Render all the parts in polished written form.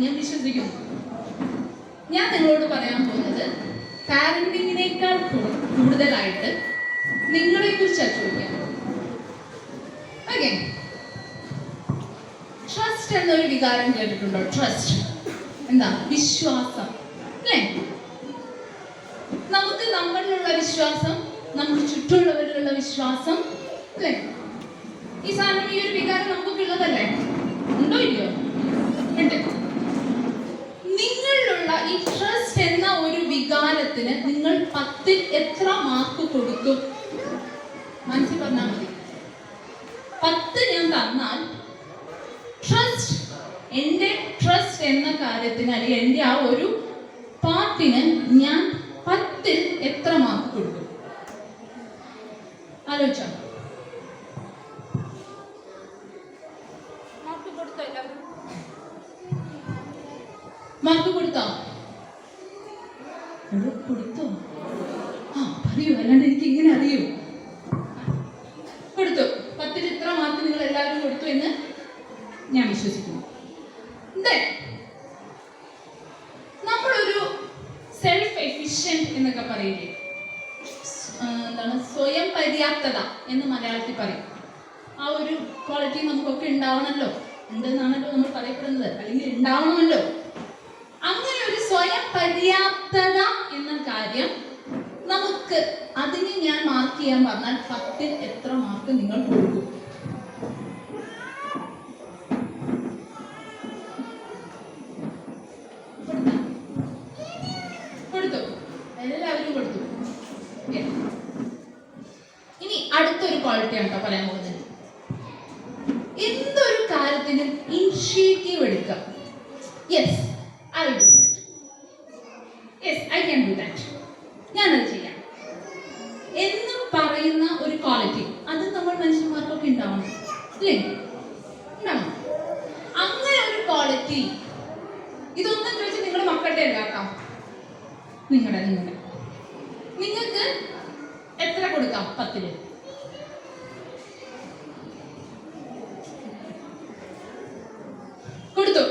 ഞാൻ വിശ്വസിക്കുന്നു. ഞാൻ നിങ്ങളോട് പറയാൻ പോകുന്നത് പാരന്റിങ്ങിനേക്കാൾ കൂടുതലായിട്ട് നിങ്ങളെ കുറിച്ചാണ് ചോദിക്കാൻ. ഓക്കെ, ട്രസ്റ്റ് എന്നൊരു വികാരം കേട്ടിട്ടുണ്ടോ? ട്രസ്റ്റ് എന്താ? വിശ്വാസം അല്ലേ? നമുക്ക് നമ്മളിലുള്ള വിശ്വാസം, നമുക്ക് ചുറ്റുമുള്ളവരിലുള്ള വിശ്വാസം അല്ലേ? ഈ സാധനം, ഈ ഒരു വികാരം നമുക്കൊക്കെ ഉള്ളതല്ലേ? ഉണ്ടോ ഇല്ലയോ? ഉണ്ട്. നിങ്ങളിലുള്ള ഈ ട്രസ്റ്റ് എന്ന ഒരു വികാരത്തിന് നിങ്ങൾ 10-ൽ എത്ര മാർക്ക് കൊടുക്കും? മനസ്സിൽ പറഞ്ഞാൽ മതി. 10 ഞാൻ തന്നാൽ ട്രസ്റ്റ്, എൻ്റെ ട്രസ്റ്റ് എന്ന കാര്യത്തിന് അല്ലെങ്കിൽ എൻ്റെ ആ ഒരു പാർട്ടിന് ഞാൻ 10-ൽ എത്ര മാർക്ക് കൊടുക്കും? ആലോചിച്ചോ? മാർക്ക് കൊടുത്തോ? എല്ലാവരും മാർക്ക് കൊടുത്തോ? കൊടുത്തോ? ആ പറയൂ, അല്ലാണ്ട് എനിക്ക് ഇങ്ങനെ അറിയൂ. കൊടുത്തു. 10-ൽ ഇത്ര മാർക്ക് നിങ്ങൾ എല്ലാവരും കൊടുത്തു എന്ന് ഞാൻ വിശ്വസിക്കുന്നു. നമ്മളൊരു സെൽഫ് എഫിഷ്യന്റ് എന്നൊക്കെ പറയില്ലേ? എന്താണ്? സ്വയം പര്യാപ്തത എന്ന് മലയാളത്തിൽ പറയും. ആ ഒരു ക്വാളിറ്റി നമുക്കൊക്കെ ഉണ്ടാവണമല്ലോ, ഉണ്ടെന്നാണല്ലോ നമ്മൾ പറയപ്പെടുന്നത്, അല്ലെങ്കിൽ ഉണ്ടാവണമല്ലോ. അങ്ങനെ ഒരു സ്വയം പര്യാപ്തത എന്ന കാര്യം നമുക്ക്, അതിന് ഞാൻ മാർക്ക് ചെയ്യാൻ പറഞ്ഞാൽ 10-ൽ എത്ര മാർക്ക് നിങ്ങൾ കൊടുക്കും? കൊടുത്തു? എല്ലാവരും കൊടുത്തു. ഇനി അടുത്തൊരു ക്വാളിറ്റിയാണ് കേട്ടോ പറയാൻ പോകുന്നത്. എന്തൊരു കാര്യത്തിനും ഇനിഷ്യേറ്റീവ് എടുക്കുക. Yes, I will do that. Yes, I can do that. ഞാനത് ചെയ്യാം എന്ന് പറയുന്ന ഒരു ക്വാളിറ്റി, അത് നമ്മൾ മനുഷ്യന്മാർക്കൊക്കെ ഉണ്ടാവണം അല്ലേ? ഉണ്ടാവണം. അങ്ങനെ ഒരു ക്വാളിറ്റി, ഇതൊന്നും ചോദിച്ചാൽ നിങ്ങളുടെ മക്കളുടെ അല്ല കേട്ടോ, നിങ്ങളുടെ നിങ്ങൾക്ക് എത്ര കൊടുക്കാം 10-ൽ? കൊടുത്തു.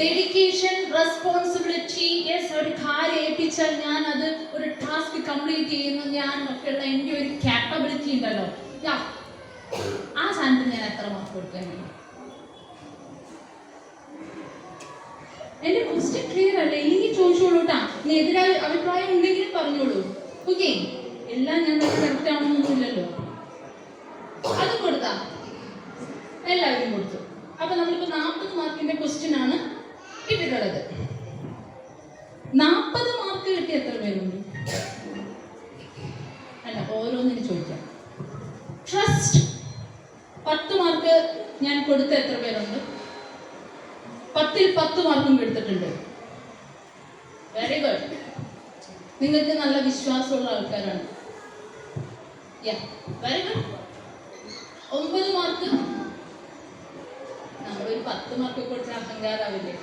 Dedication, responsibility. യെസ്, ഒരു കാര്യം ഏൽപ്പിച്ചാൽ ഞാൻ അത് ഒരു ടാസ്ക് കംപ്ലീറ്റ് ചെയ്യുന്നു, ഞാൻ ഒക്കെയുള്ള എൻ്റെ ഒരു കാപ്പബിലിറ്റി ഉണ്ടല്ലോ, ആ സാധനത്തിന് ഞാൻ എത്ര മാർക്ക് കൊടുക്കാൻ? എന്റെ ക്വസ്റ്റ്യൻ ക്ലിയർ അല്ലേ? ഇല്ലെങ്കിൽ ചോദിച്ചോളൂ കേട്ടാ. ഇനി എതിരായ അഭിപ്രായം ഉണ്ടെങ്കിൽ പറഞ്ഞോളൂ. ഓക്കെ, എല്ലാം ഞാൻ കറക്റ്റ് ആവണമെന്നൊന്നുമില്ലല്ലോ. അത് കൊടുത്താ എല്ലാവരും കൊടുത്തു. അപ്പൊ നമ്മളിപ്പോ 40 മാർക്കിന്റെ ക്വസ്റ്റ്യൻ ആണ് കിട്ടിയിട്ടുള്ളത്. 40 മാർക്ക് കിട്ടിയ എത്ര പേരുണ്ട്? അല്ല, ഓരോന്നിനും ചോദിക്കാം. ട്രസ്റ്റ് 10 മാർക്ക് ഞാൻ കൊടുത്ത എത്ര പേരുണ്ട്? 10-ൽ 10 മാർക്കും എടുത്തിട്ടുണ്ട്. Very good. നിങ്ങൾക്ക് നല്ല വിശ്വാസമുള്ള ആൾക്കാരാണ്. Very good. 9 മാർക്ക്. നമ്മളൊരു 10 മാർക്ക് കൊടുത്താൽ അഹങ്കാരാവില്ലേ?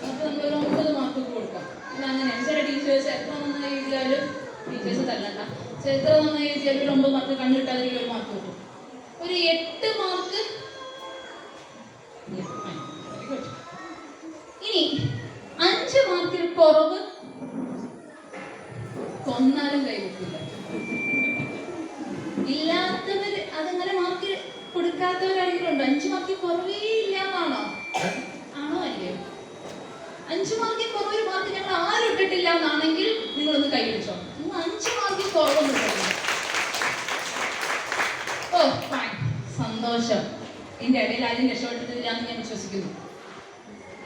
അപ്പൊ നമ്മളൊരു 9 മാർക്ക് കൊടുക്കാം. അല്ല, അങ്ങനെയാണ് ചില ടീച്ചേഴ്സ്. എത്ര നന്നായി എഴുതിയാലും, ടീച്ചേഴ്സ് തല്ലണ്ട, എത്ര നന്നായി എഴുതിയാലും ഒരു 9 മാർക്ക് കണ്ണിട്ടാതെ 1 മാർക്ക് കൊടുക്കും. ഒരു 8 മാർക്ക്. ഇനി 5 മാർക്കിൽ കുറവ് കൊന്നാലും കൈവക്കില്ല. ഇല്ലാത്തവർ അതങ്ങനെ മാർക്ക് കൊടുക്കാത്തവരാരെങ്കിലും ഉണ്ടോ? 5 മാർക്കിൽ കുറവേ ഇല്ല എന്നാണോ? ആണോ അല്ലയോ? 5 മാർക്കിൽ കുറവ് ഒരു മാർക്ക് ഞങ്ങൾ ആരും ഇട്ടിട്ടില്ല എന്നാണെങ്കിൽ നിങ്ങളൊന്ന് കൈ പിടിച്ചോ. നിങ്ങൾ 5 മാർക്കിൽ കുറവൊന്നും ഇട്ടില്ല. ഓ ഫൈൻ, സന്തോഷം. എന്റെ ഇടയിൽ ആരും രക്ഷപ്പെട്ടിട്ടില്ല എന്ന് ഞാൻ വിശ്വസിക്കുന്നു.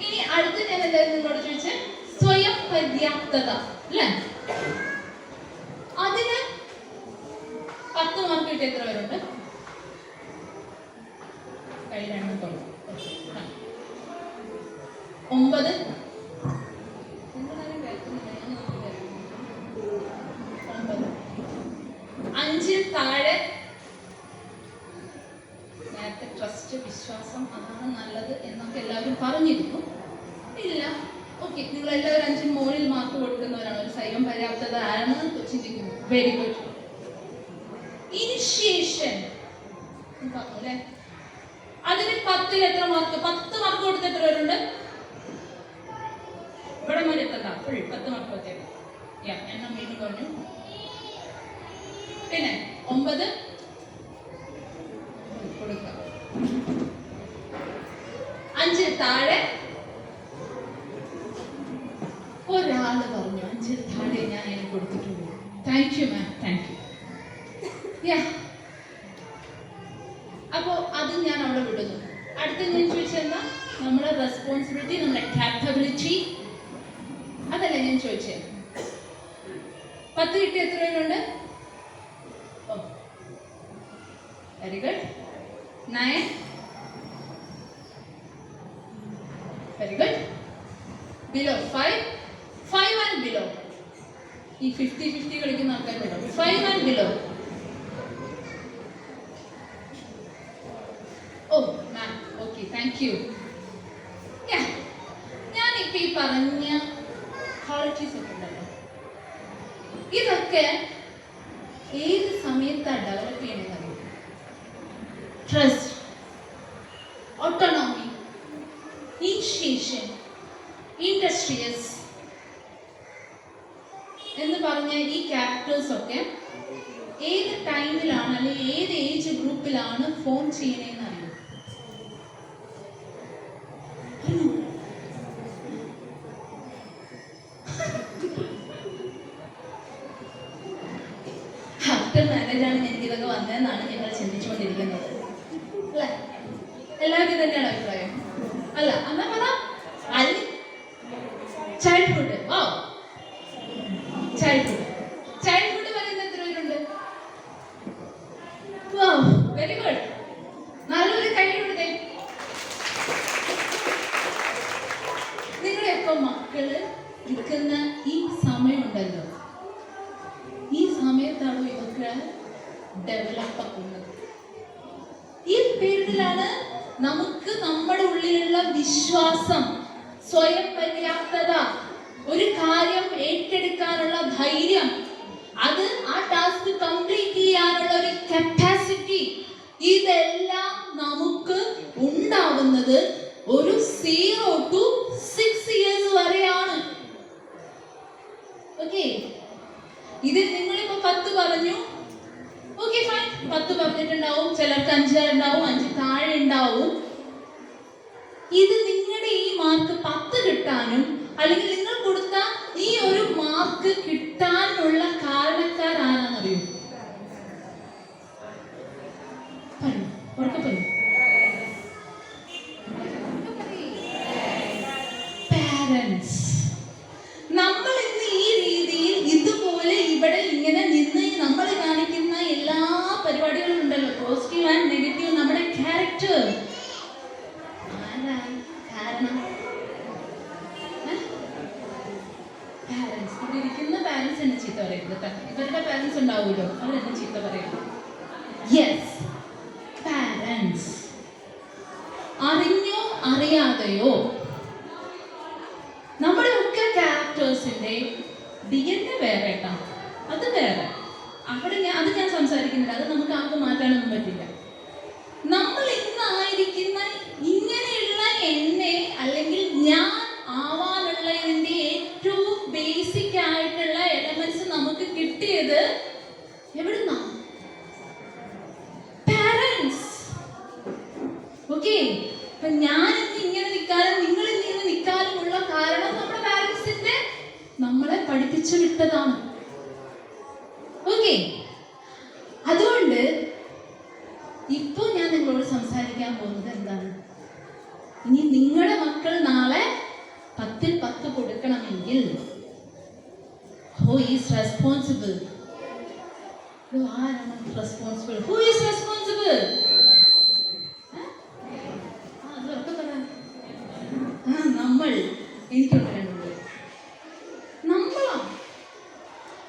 ഇനി അടുത്ത് ഞാൻ എന്തായാലും നിങ്ങളോട് ചോദിച്ച സ്വയം പര്യാപ്തത അല്ലേ? അതിന് 10 മാർക്ക് കിട്ടിയ എത്ര പേരുണ്ട്? കൈ 2 9. 5-ൽ താഴെ. നേരത്തെ ട്രസ്റ്റ്, വിശ്വാസം, അതാണ് നല്ലത് എന്നൊക്കെ എല്ലാവരും പറഞ്ഞിരുന്നു. ഇല്ല, ഓക്കെ, നിങ്ങൾ എല്ലാവരും 5-ന് മുകളിൽ മാർക്ക് കൊടുക്കുന്നവരാണ്. ഒരു സ്വയം പര്യാപ്തത ആണെന്ന് ചിന്തിക്കുന്നു. Very good. ഇനിഷ്യേഷൻ പറഞ്ഞു അല്ലേ? അതിന് 10ൽ എത്ര മാർക്ക്? 10 മാർക്ക് കൊടുത്ത് എത്ര പേരുണ്ട്? ഇവിടെ വരെ എത്തണ്ട, ഫുൾ 10 മാർക്ക് വെച്ചേക്കാം. എണ്ണം വീണ്ടും പറഞ്ഞു. പിന്നെ 9 കൊടുക്കുക. 5 താഴെ ഒരാള് പറഞ്ഞു 5 താഴെ ഞാൻ അതിന് കൊടുത്തിട്ടുള്ളൂ. Thank you ma'am, thank you. അപ്പോ അത് ഞാൻ അവിടെ വിടുന്നു. അടുത്ത ഞാൻ ചോദിച്ചെന്താ? നമ്മുടെ റെസ്പോൺസിബിലിറ്റി, നമ്മുടെ കാപ്പബിലിറ്റി, അതല്ല ഞാൻ ചോദിച്ചത്. 10 കിട്ടി എത്ര പേരുണ്ട്? Very good. 9 very good. Below 5 and below. ഈ 50-50 കളിക്കുന്ന ആൾക്കാരുണ്ടോ? 5 ആൻഡ് ബിലോ. ഓ മാം, ഓക്കെ, താങ്ക് യു. ഞാനിപ്പോ ഈ പറഞ്ഞ ക്വാളിറ്റീസ് ഒക്കെ ഉണ്ടല്ലോ, ഇതൊക്കെ ഏത് സമയത്താണ് ഡെവലപ്പ് ചെയ്യണമെന്ന് അറിയാം. ട്രസ്റ്റ്, ഓട്ടോണോമി, ഇനിഷ്യേഷൻ, ഇൻഡസ്ട്രിയസ് എന്ന് പറഞ്ഞ ഈ ക്യാരക്ടേഴ്സ് ഒക്കെ ഏത് ടൈമിലാണ് അല്ലെങ്കിൽ ഏത് ഏജ് ഗ്രൂപ്പിലാണ് ഫോം ചെയ്യണേന്ന് അറിയാം. ആഫ്റ്റർ മാരേജാണ് എനിക്കിതൊക്കെ വന്നതെന്നാണ് ഞങ്ങൾ ചിന്തിച്ചുകൊണ്ടിരിക്കുന്നത് അല്ലേ? എല്ലാവർക്കും തന്നെയാണ് അഭിപ്രായം അല്ല? എന്നാ പറ. ചൈൽഡ്ഹുഡ്. ഓ, ചൈൽഡ്ഹുഡ് പറയുന്ന എത്ര പേരുണ്ട്? Very good. നല്ലൊരു കൈ കൊടുത്തേ. നിങ്ങളെയൊക്കെ മക്കള് നിൽക്കുന്ന ഈ സമയമുണ്ടല്ലോ, ഈ സമയത്താണ് ഇതൊക്കെ ഡെവലപ്പ് ആക്കുന്നത്. ഈ പീരീഡിലാണ് നമുക്ക് നമ്മുടെ ഉള്ളിലുള്ള വിശ്വാസം, സ്വയം പര്യാപ്തത, ഒരു കാര്യം ഏറ്റെടുക്കാനുള്ള ധൈര്യം, അത് ആ ടാസ്ക് കംപ്ലീറ്റ് ചെയ്യാനുള്ള ഒരു കപ്പാസിറ്റി, ഇതെല്ലാം നമുക്ക് ഉണ്ടാവുന്നത് ഒരു 0 to 6 years വരെയാണ്. ഓക്കെ, ഇത് നിങ്ങളിപ്പോ 10 പറഞ്ഞു, ഓക്കെ ഫൈൻ, 10 പറഞ്ഞിട്ടുണ്ടാവും, ചിലർക്ക് 5 ഉണ്ടാവും, 5 താഴെ ഉണ്ടാവും. ഇത് നിങ്ങളുടെ ഈ മാർക്ക് 10 കിട്ടാനും അല്ലെങ്കിൽ നിങ്ങൾ കൊടുത്ത ഈ ഒരു മാർക്ക് കിട്ടാനുള്ള കാരണക്കാരാണെന്നറിയോ? പാരന്റ്സ്. നമ്മൾ ഇന്ന് ഈ രീതിയിൽ ഇതുപോലെ ഇവിടെ ഇങ്ങനെ നിന്ന് നമ്മൾ കാണിക്കുന്ന എല്ലാ പരിപാടികളും ഉണ്ടല്ലോ, പോസിറ്റീവ് ആൻഡ് നെഗറ്റീവ്, നമ്മുടെ ക്യാരക്ടർ കാരണം പാരന്റ്സ്. ഇവിടെ ഇരിക്കുന്ന പാരന്റ്സ് എന്നെ ചീത്ത പറയരുത് കേട്ടോ. ഇവരുടെ പാരന്റ്സ് ഉണ്ടാവുമല്ലോ, അവരെന്നെ ചീത്ത പറയരുത്. യെസ്, പാരന്റ്സ് അറിഞ്ഞോ അറിയാതെയോ നമ്മുടെ ഒക്കെ ക്യാരക്ടേഴ്സിന്റെ DNA വേറെ കേട്ടോ, അത് വേറെ. അവിടെ അത് ഞാൻ സംസാരിക്കുന്നില്ല, അത് നമുക്ക് ആർക്കും മാറ്റാനൊന്നും പറ്റില്ല. നമ്മൾ ഇന്നായിരിക്കുന്ന ഇങ്ങനെയുള്ള എന്നെ അല്ലെങ്കിൽ ഞാൻ ആവാനുള്ളതിന്റെ ഏറ്റവും ബേസിക് ആയിട്ടുള്ള എലമെന്റ്സ് നമുക്ക് കിട്ടിയത് എവിടുന്നാ? പാരന്റ്സ്. ഓക്കെ, അപ്പൊ ഞാൻ ഇങ്ങനെ നിൽക്കാനും നിങ്ങൾ ഇങ്ങനെ നിൽക്കാനുമുള്ള കാരണം നമ്മുടെ പാരന്റ്സിന്റെ നമ്മളെ പഠിപ്പിച്ചു വിട്ടതാണ്. ഓക്കെ, അതുകൊണ്ട് ഇപ്പൊ ഞാൻ നിങ്ങളോട് സംസാരിക്കാൻ പോകുന്നത് എന്താണ്? ഇനി നിങ്ങളുടെ മക്കൾ നാളെ 10ൽ 10 കൊടുക്കണമെങ്കിൽ who is responsible? ആരാണ് റെസ്പോൺസിബിൾ? Who is responsible? നമ്മൾ. എനിക്കുണ്ട് നമ്മളാണ്.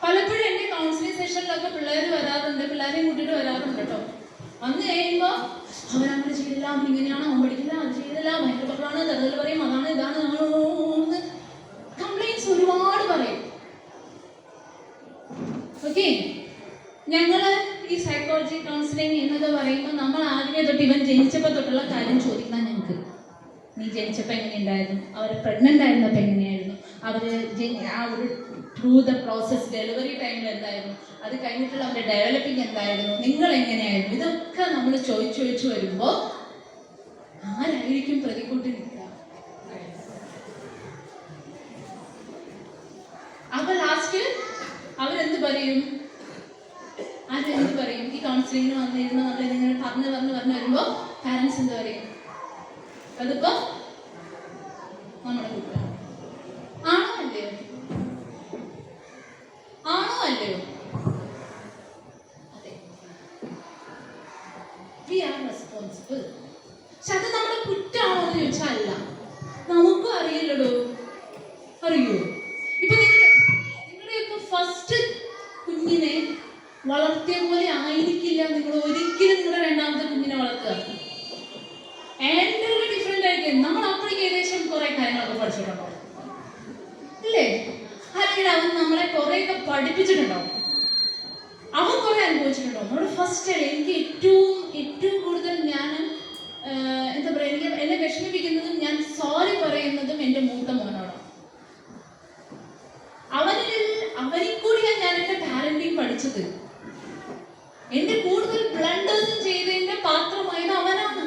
പലപ്പോഴും എന്റെ കൗൺസിലിംഗ് സെഷനിലൊക്കെ പിള്ളേർ വരാറുണ്ട്, പിള്ളേരെയും കൂട്ടിയിട്ട് വരാറുണ്ട് കേട്ടോ. വന്നു കഴിയുമ്പോൾ അവരങ്ങനെ ചെയ്തില്ല, ഇങ്ങനെയാണ്, അവൻ പഠിക്കില്ല, അത് ചെയ്തില്ല, ഭയങ്കര പ്രശ്നമാണ്, തെറുതൽ പറയും, അതാണ് ഇതാണ്, കംപ്ലൈൻറ്റ്സ് ഒരുപാട് പറയും. ഓക്കെ, ഞങ്ങള് ഈ സൈക്കോളജി കൗൺസിലിംഗ് എന്നൊക്കെ പറയുമ്പോൾ നമ്മൾ ആദ്യമേ തൊട്ട് ഇവൻ ജനിച്ചപ്പോൾ തൊട്ടുള്ള കാര്യം ചോദിക്കണം ഞങ്ങൾക്ക്. നീ ജനിച്ചപ്പോൾ എങ്ങനെയുണ്ടായിരുന്നു, അവർ പ്രഗ്നൻ്റ് ആയിരുന്നപ്പോൾ എങ്ങനെയായിരുന്നു, അവർ ആ ഒരു ത്രൂ ദ പ്രോസസ് ഡെലിവറി ടൈമിൽ എന്തായിരുന്നു, അത് കഴിഞ്ഞിട്ടുള്ള അവരുടെ ഡെവലപ്പിംഗ് എന്തായിരുന്നു, നിങ്ങൾ എങ്ങനെയായിരുന്നു, ഇതൊക്കെ നമ്മൾ ചോദിച്ചു വരുമ്പോൾ ആരായിരിക്കും പ്രതികൂട്ടി നിൽക്കുക? അപ്പൊ ലാസ്റ്റ് അവരെന്ത് പറയും? ആരെന്ത് പറയും? ഈ കൗൺസിലിങ്ങിന് വന്നിരുന്നു നമ്മളിങ്ങനെ പറഞ്ഞു വരുമ്പോ പാരന്റ്സ് എന്ത് പറയും? അതിപ്പോ നമ്മുടെ കുട്ടിയാണ്. ആണോ അല്ലയോ? ആണോ അല്ലയോ? അതെ, വി ആർ റെസ്പോൺസിബിൾ. പക്ഷെ അത് നമ്മുടെ കുറ്റാണോ എന്ന് ചോദിച്ചാൽ അല്ല. നമുക്കും അറിയില്ലടോ. അറിയോ? ഇപ്പൊ നിങ്ങളുടെയൊക്കെ ഫസ്റ്റ് കുഞ്ഞിനെ വളർത്തിയ പോലെ ആയിരിക്കില്ല നിങ്ങൾ ഒരിക്കലും നിങ്ങളുടെ രണ്ടാമത്തെ കുഞ്ഞിനെ വളർത്തുക. എൻ്റർലി ഡിഫറെന്റ് ആയിരിക്കും. നമ്മൾ അപ്പോഴേക്ക് ഏകദേശം കുറെ കാര്യങ്ങളൊക്കെ പഠിച്ചിട്ടുണ്ടോ അല്ലേ? അല്ലെങ്കിൽ അവൻ നമ്മളെ കുറെയൊക്കെ പഠിപ്പിച്ചിട്ടുണ്ടാവും, അവൻ കുറെ അനുഭവിച്ചിട്ടുണ്ടോ. നമ്മുടെ ഫസ്റ്റ് എനിക്ക് ഏറ്റവും കൂടുതൽ ഞാൻ എന്താ പറയുക, എനിക്ക് എന്നെ വിഷമിപ്പിക്കുന്നതും ഞാൻ സോറി പറയുന്നതും എൻ്റെ മൂത്ത മോനോടാണ്. അവനിൽ കൂടിയാണ് ഞാൻ എൻ്റെ പാരന്റിങ് പഠിച്ചത്. എന്റെ കൂടുതൽ ബ്ലണ്ടേഴ്സും ചെയ്തതിന്റെ പാത്രമായത് അവനാണ്.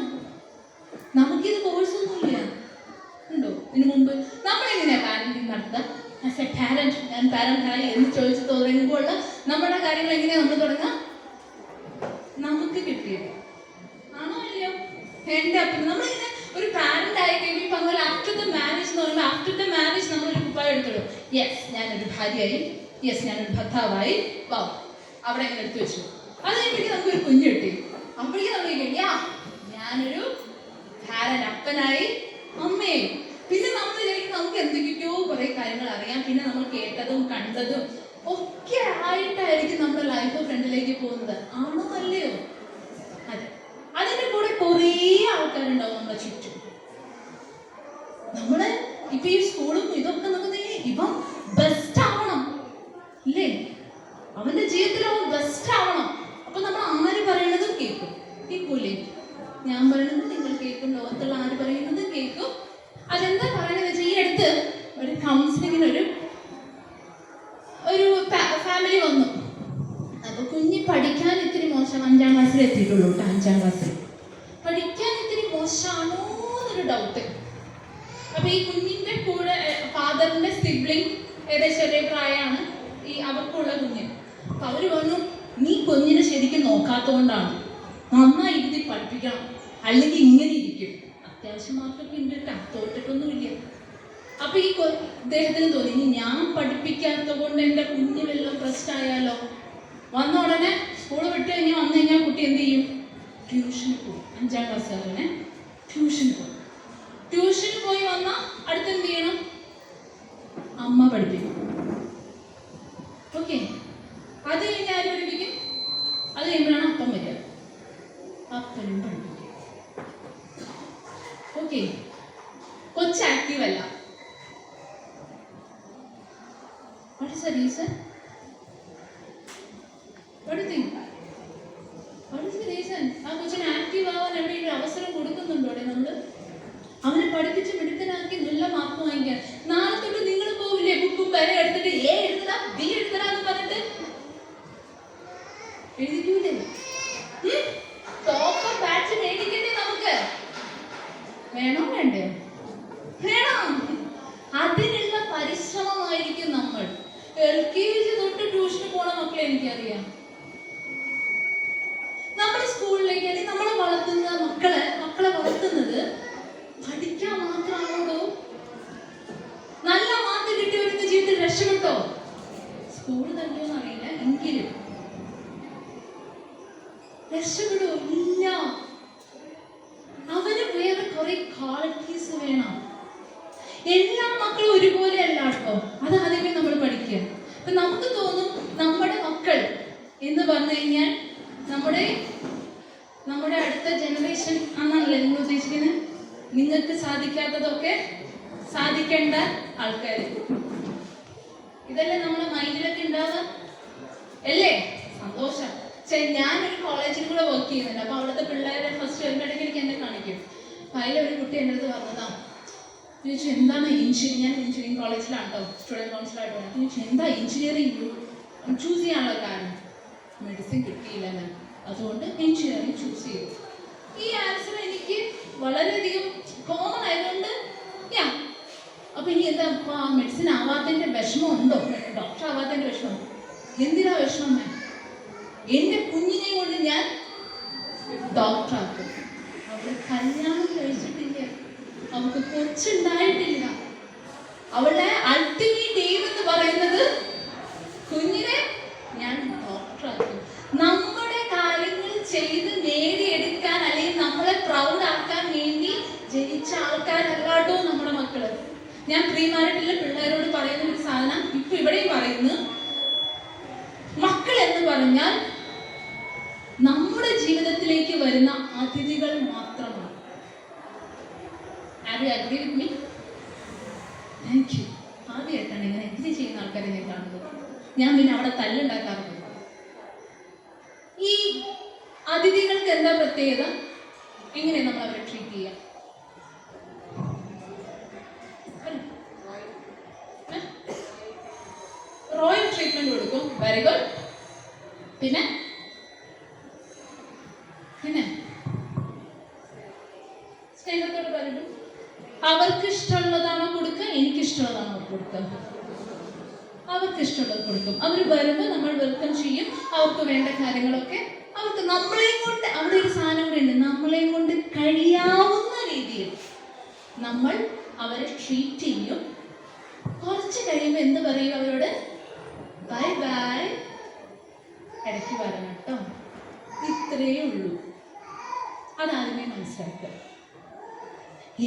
നമുക്കിത് കോഴ്സൊന്നുമില്ല ഉണ്ടോ? ഇതിനു മുമ്പ് നമ്മളെങ്ങനെയാ പാരന്റിങ് നടത്തുക? ആസ് എ പാരന്റ്, ഞാൻ പാരന്റായി എന്ന് ചോദിച്ചു തുടങ്ങുമ്പോൾ നമ്മുടെ കാര്യങ്ങൾ എങ്ങനെയാ നമ്മൾ തുടങ്ങാം? നമുക്ക് കിട്ടിയത് ആണോ അല്ലയോ? എന്റെ അപ്പം നമ്മളിങ്ങനെ ഒരു പാരന്റ് ആയി കഴിയുമ്പോൾ ഇപ്പൊ അങ്ങനെ ആഫ്റ്റർ ദ മാരേജ് എന്ന് പറയുമ്പോൾ ആഫ്റ്റർ ദ മാരേജ് നമ്മളൊരു കുപ്പായം എടുത്തിടും. യെസ്, ഞാനൊരു ഭാര്യയായി, യെസ് ഞാനൊരു ഭർത്താവായി, വാ അവിടെ ഇങ്ങനെ എടുത്തു വെച്ചു. അത് കഴിയുമ്പോഴേക്കും നമുക്കൊരു കുഞ്ഞു കിട്ടി. അപ്പോഴേക്കും നമ്മൾ കഴിയാ ഞാനൊരു ഭാരൻ അപ്പനായി, അമ്മയായി. പിന്നെ നമ്മൾ വിചാരിക്കും നമുക്ക് എന്തൊക്കെയോ കുറെ കാര്യങ്ങൾ അറിയാം. പിന്നെ നമ്മൾ കേട്ടതും കണ്ടതും ഒക്കെ ആയിട്ടായിരിക്കും നമ്മുടെ ലൈഫ് ഫ്രണ്ടിലേക്ക് പോകുന്നത്. ആണോ അല്ലയോ? അതെ. അതിന്റെ കൂടെ കുറേ ആൾക്കാരുണ്ടാവും നമ്മുടെ ചുറ്റും. നമ്മള് ഇപ്പൊ ഈ സ്കൂളും ഇതൊക്കെ നോക്കുന്ന ഇവൻ ബെസ്റ്റ് ആവണം ഇല്ലേ? അവന്റെ ജീവിതത്തിൽ അവൻ ബെസ്റ്റ് ആവണം. അപ്പൊ നമ്മൾ ആര് പറയണതും കേൾക്കൂലേ? ഞാൻ പറയണത് നിങ്ങൾ കേൾക്കും, ലോകത്തുള്ള ആര് പറയുന്നത് കേൾക്കും. അതെന്താ പറയണെന്ന് വെച്ചാൽ ഈ അടുത്ത് ഒരു കൗൺസിലിങ്ങിന് ഒരു ഫാമിലി വന്നു. അപ്പൊ കുഞ്ഞ് പഠിക്കാൻ ഇത്തിരി മോശം, 5ാം ക്ലാസ്സിൽ എത്തിയിട്ടുള്ളൂ കേട്ടോ. 5ാം ക്ലാസ്സിൽ പഠിക്കാൻ ഇത്തിരി മോശമാണോ എന്നൊരു ഡൗട്ട്. അപ്പൊ ഈ കുഞ്ഞിന്റെ കൂടെ ഫാദറിന്റെ സിബ്ലിംഗ് ഏകദേശം ഒരേ പ്രായമാണ് ഈ അവർക്കുള്ള കുഞ്ഞ്. അപ്പൊ അവര് പറഞ്ഞു, നീ കുഞ്ഞിനെ ശരിക്കും നോക്കാത്തതുകൊണ്ടാണ്, നന്നായി ഇരുത്തി പഠിപ്പിക്കണം, അല്ലെങ്കിൽ ഇങ്ങനെ ഇരിക്കും. അത്യാവശ്യം മാർക്കൊക്കെ ഉണ്ട് കേട്ടോ, തോറ്റിട്ടൊന്നുമില്ല. അപ്പൊ ഈ ഇദ്ദേഹത്തിന് തോന്നി, ഇനി ഞാൻ പഠിപ്പിക്കാത്തത് കൊണ്ട് എൻ്റെ കുഞ്ഞ് വല്ലതും പ്രശ്നമായാലോ. വന്ന ഉടനെ സ്കൂൾ വിട്ട് കഴിഞ്ഞാൽ വന്നു കഴിഞ്ഞാൽ കുട്ടി എന്ത് ചെയ്യും? ട്യൂഷന് പോകും. 5ാം ക്ലാസ്സുകാരനെ ട്യൂഷന് പോകും. ട്യൂഷന് പോയി വന്നാൽ അടുത്ത് എന്ത് ചെയ്യണം? അമ്മ പഠിപ്പിക്കും. ഓക്കെ, അത് കഴിഞ്ഞ് ആര് പഠിപ്പിക്കും? അത് കഴിയുമ്പോഴാണ് അപ്പം വരിക. അപ്പനും പഠിപ്പിക്കും. ഓക്കെ, കൊച്ച് ആക്റ്റീവ് അല്ല. What is the reason? What do you think? What is the reason? ആ കൊച്ചിന് ആക്റ്റീവ് ആവാൻ എവിടെയെങ്കിലും അവസരം കൊടുക്കുന്നുണ്ടോ നമ്മള്? അവനെ പഠിപ്പിച്ച് മിടുക്കനാക്കി നല്ല മാർക്ക് വാങ്ങിക്കാൻ. നാളെ തൊട്ട് നിങ്ങൾ പോവില്ലേ ബുക്കും പേന എടുത്തിട്ട് എ എഴുതടാ ബി എഴുതടാ എന്ന് പറഞ്ഞിട്ട് എഴുതിക്കൂലേ? ടോപ്പ് ബാച്ച് മേടിക്കണ്ടേ നമുക്ക്? വേണോ വേണ്ടേ? വേണം. അതിനുള്ള പരിശ്രമമായിരിക്കും നമ്മൾ. LKG തൊട്ട് ട്യൂഷന് പോണ മക്കളെ എനിക്കറിയാം. നമ്മുടെ സ്കൂളിലേക്ക് അല്ലെങ്കിൽ നമ്മളെ വളർത്തുന്ന മക്കളെ വളർത്തുന്നത് പഠിക്കാൻ മാത്രമാണോ? നല്ല മാർക്ക് കിട്ടിയവർക്ക് ജീവിതത്തിൽ രക്ഷപ്പെട്ടോ? സ്കൂള് തന്നെയൊന്നും അറിയില്ല എങ്കിലും രക്ഷപ്പെടോ? ഇല്ല. അവന് വേറെ കുറെ ക്വാളിറ്റീസ് വേണം. എല്ലാ മക്കളും ഒരുപോലെ അല്ല കേട്ടോ. അത് ആദ്യമേ നമ്മൾ പഠിക്കുക. അപ്പൊ നമുക്ക് തോന്നും നമ്മുടെ മക്കൾ എന്ന് പറഞ്ഞു കഴിഞ്ഞാൽ നമ്മുടെ അടുത്ത ജനറേഷൻ ആണല്ലേ നിങ്ങൾ ഉദ്ദേശിക്കുന്നത്. നിങ്ങൾക്ക് സാധിക്കാത്തതൊക്കെ സാധിക്കേണ്ട ആൾക്കാർ, ഇതല്ലേ നമ്മുടെ മൈൻഡിലൊക്കെ ഉണ്ടാവുക അല്ലേ? സന്തോഷം. ഞാനൊരു കോളേജിൽ കൂടെ വർക്ക് ചെയ്യുന്നുണ്ട്. അപ്പൊ അവിടുത്തെ പിള്ളേരെ ഫസ്റ്റ് വരുമ്പോഴേക്ക് എനിക്ക് എന്നെ കാണിക്കും. അപ്പൊ അതിലൊരു കുട്ടി എൻ്റെ അടുത്ത് പറഞ്ഞതാണ്, ചോദിച്ചു എന്താണ് എഞ്ചിനീയറിംഗ്, ഞാൻ എഞ്ചിനീയറിംഗ് കോളേജിലാണ് കേട്ടോ, സ്റ്റുഡൻറ് കൗൺസിലായിട്ട് വന്നത്. ചോദിച്ചു എന്താ എഞ്ചിനീയറിംഗ് ചൂസ് ചെയ്യാനുള്ള കാരണം? മെഡിസിൻ കിട്ടിയില്ല ഞാൻ, അതുകൊണ്ട് എഞ്ചിനീയറിംഗ് ചൂസ് ചെയ്തു. ഈ ആൻസർ എനിക്ക് വളരെയധികം കോമൺ ആയതുകൊണ്ട് അപ്പൊ ഇനി എന്താ മെഡിസിൻ ആവാത്തതിന്റെ വിഷമം ഉണ്ടോ, ഡോക്ടർ ആവാത്തതിന്റെ വിഷമം? എന്തിനാ വിഷമം? എന്റെ കുഞ്ഞിനെ കൊണ്ട് ഞാൻ ഡോക്ടറാക്കും. അവള് കല്യാണം കഴിച്ചിട്ടില്ല, അവൾക്ക് കൊച്ചുണ്ടായിട്ടില്ല. അവളുടെ അൾട്ടിമേറ്റ് എയിം എന്ന് പറയുന്നത് കുഞ്ഞിനെ ഞാൻ ഡോക്ടറാക്കും. നമ്മുടെ കാര്യങ്ങൾ ചെയ്ത് നേടിയെടുക്കാൻ അല്ലെങ്കിൽ നമ്മളെ പ്രൗഡ് ആക്കാൻ വേണ്ടി ജനിച്ച ആൾക്കാരല്ലാട്ടോ നമ്മുടെ മക്കള്. ഞാൻ പ്രീമാരിട്ടിലെ പിള്ളേരോട് പറയുന്ന ഒരു സാധനം ഇപ്പൊ ഇവിടെയും പറയുന്നു, മക്കൾ എന്ന് പറഞ്ഞാൽ നമ്മുടെ ജീവിതത്തിലേക്ക് വരുന്ന അതിഥികൾ മാത്രമാണ്. Agree with me? Thank you. ആദ്യമായിട്ടാണ് ഇങ്ങനെ എഗ്രി ചെയ്യുന്ന ആൾക്കാരെ ഞാൻ കാണുന്നത്. ഞാൻ പിന്നെ അവിടെ തല്ലുണ്ടാക്കാറുണ്ട്. ഈ അതിഥികൾക്ക് എന്താ പ്രത്യേകത? എങ്ങനെ നമ്മൾ അവരെ ട്രീറ്റ് ചെയ്യാം? റോയൽ ട്രീറ്റ്മെന്റ് കൊടുക്കും. Very good. പിന്നെ പിന്നെ സ്നേഹത്തോട് പറയും. അവർക്ക് ഇഷ്ടമുള്ളതാണോ കൊടുക്കുക, എനിക്ക് ഇഷ്ടമുള്ളതാണോ കൊടുക്കുക? അവർക്ക് ഇഷ്ടമുള്ളത് കൊടുക്കും. അവർ വരുമ്പോൾ നമ്മൾ വെൽക്കം ചെയ്യും. അവർക്ക് വേണ്ട കാര്യങ്ങളൊക്കെ അവർക്ക് നമ്മളെയും കൊണ്ട്, അവിടെ ഒരു സാധനം കൂടെ ഉണ്ട്, നമ്മളെയും കൊണ്ട് കഴിയാവുന്ന രീതിയിൽ നമ്മൾ അവരെ ട്രീറ്റ് ചെയ്യും. കുറച്ച് കഴിയുമ്പോൾ എന്ത് പറയും അവരോട്? ബൈ ബൈ, ഇടയ്ക്ക് വരണം കേട്ടോ. ഇത്രയേ ഉള്ളൂ. അതാദ്യമേ മനസ്സിലാക്കുക.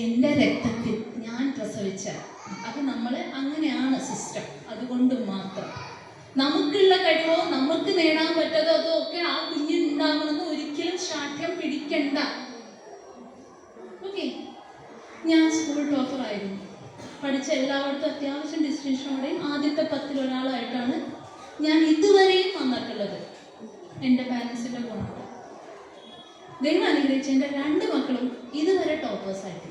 എൻ്റെ രക്തത്തിൽ ഞാൻ പ്രസവിച്ച അത് നമ്മൾ അങ്ങനെയാണ് സിസ്റ്റം. അതുകൊണ്ട് മാത്രം നമുക്കുള്ള കഴിവോ നമുക്ക് നേടാൻ പറ്റതോ അതൊക്കെ ആ കുഞ്ഞിനുണ്ടാകണമെന്ന് ഒരിക്കലും ശാഠ്യം പിടിക്കണ്ട. ഓക്കെ, ഞാൻ സ്കൂൾ ടോപ്പർ ആയിരുന്നു. പഠിച്ച എല്ലായിടത്തും അത്യാവശ്യം ഡിസ്റ്റിങ്ഷനോടെയും ആദ്യത്തെ 10 ഒരാളായിട്ടാണ് ഞാൻ ഇതുവരെയും വന്നിട്ടുള്ളത്. എൻ്റെ പാരൻസിൻ്റെ ഗുണം. ദൈവം അനുഗ്രഹിച്ച എൻ്റെ 2 മക്കളും ഇതുവരെ ടോപ്പേഴ്സ് ആയിട്ടില്ല.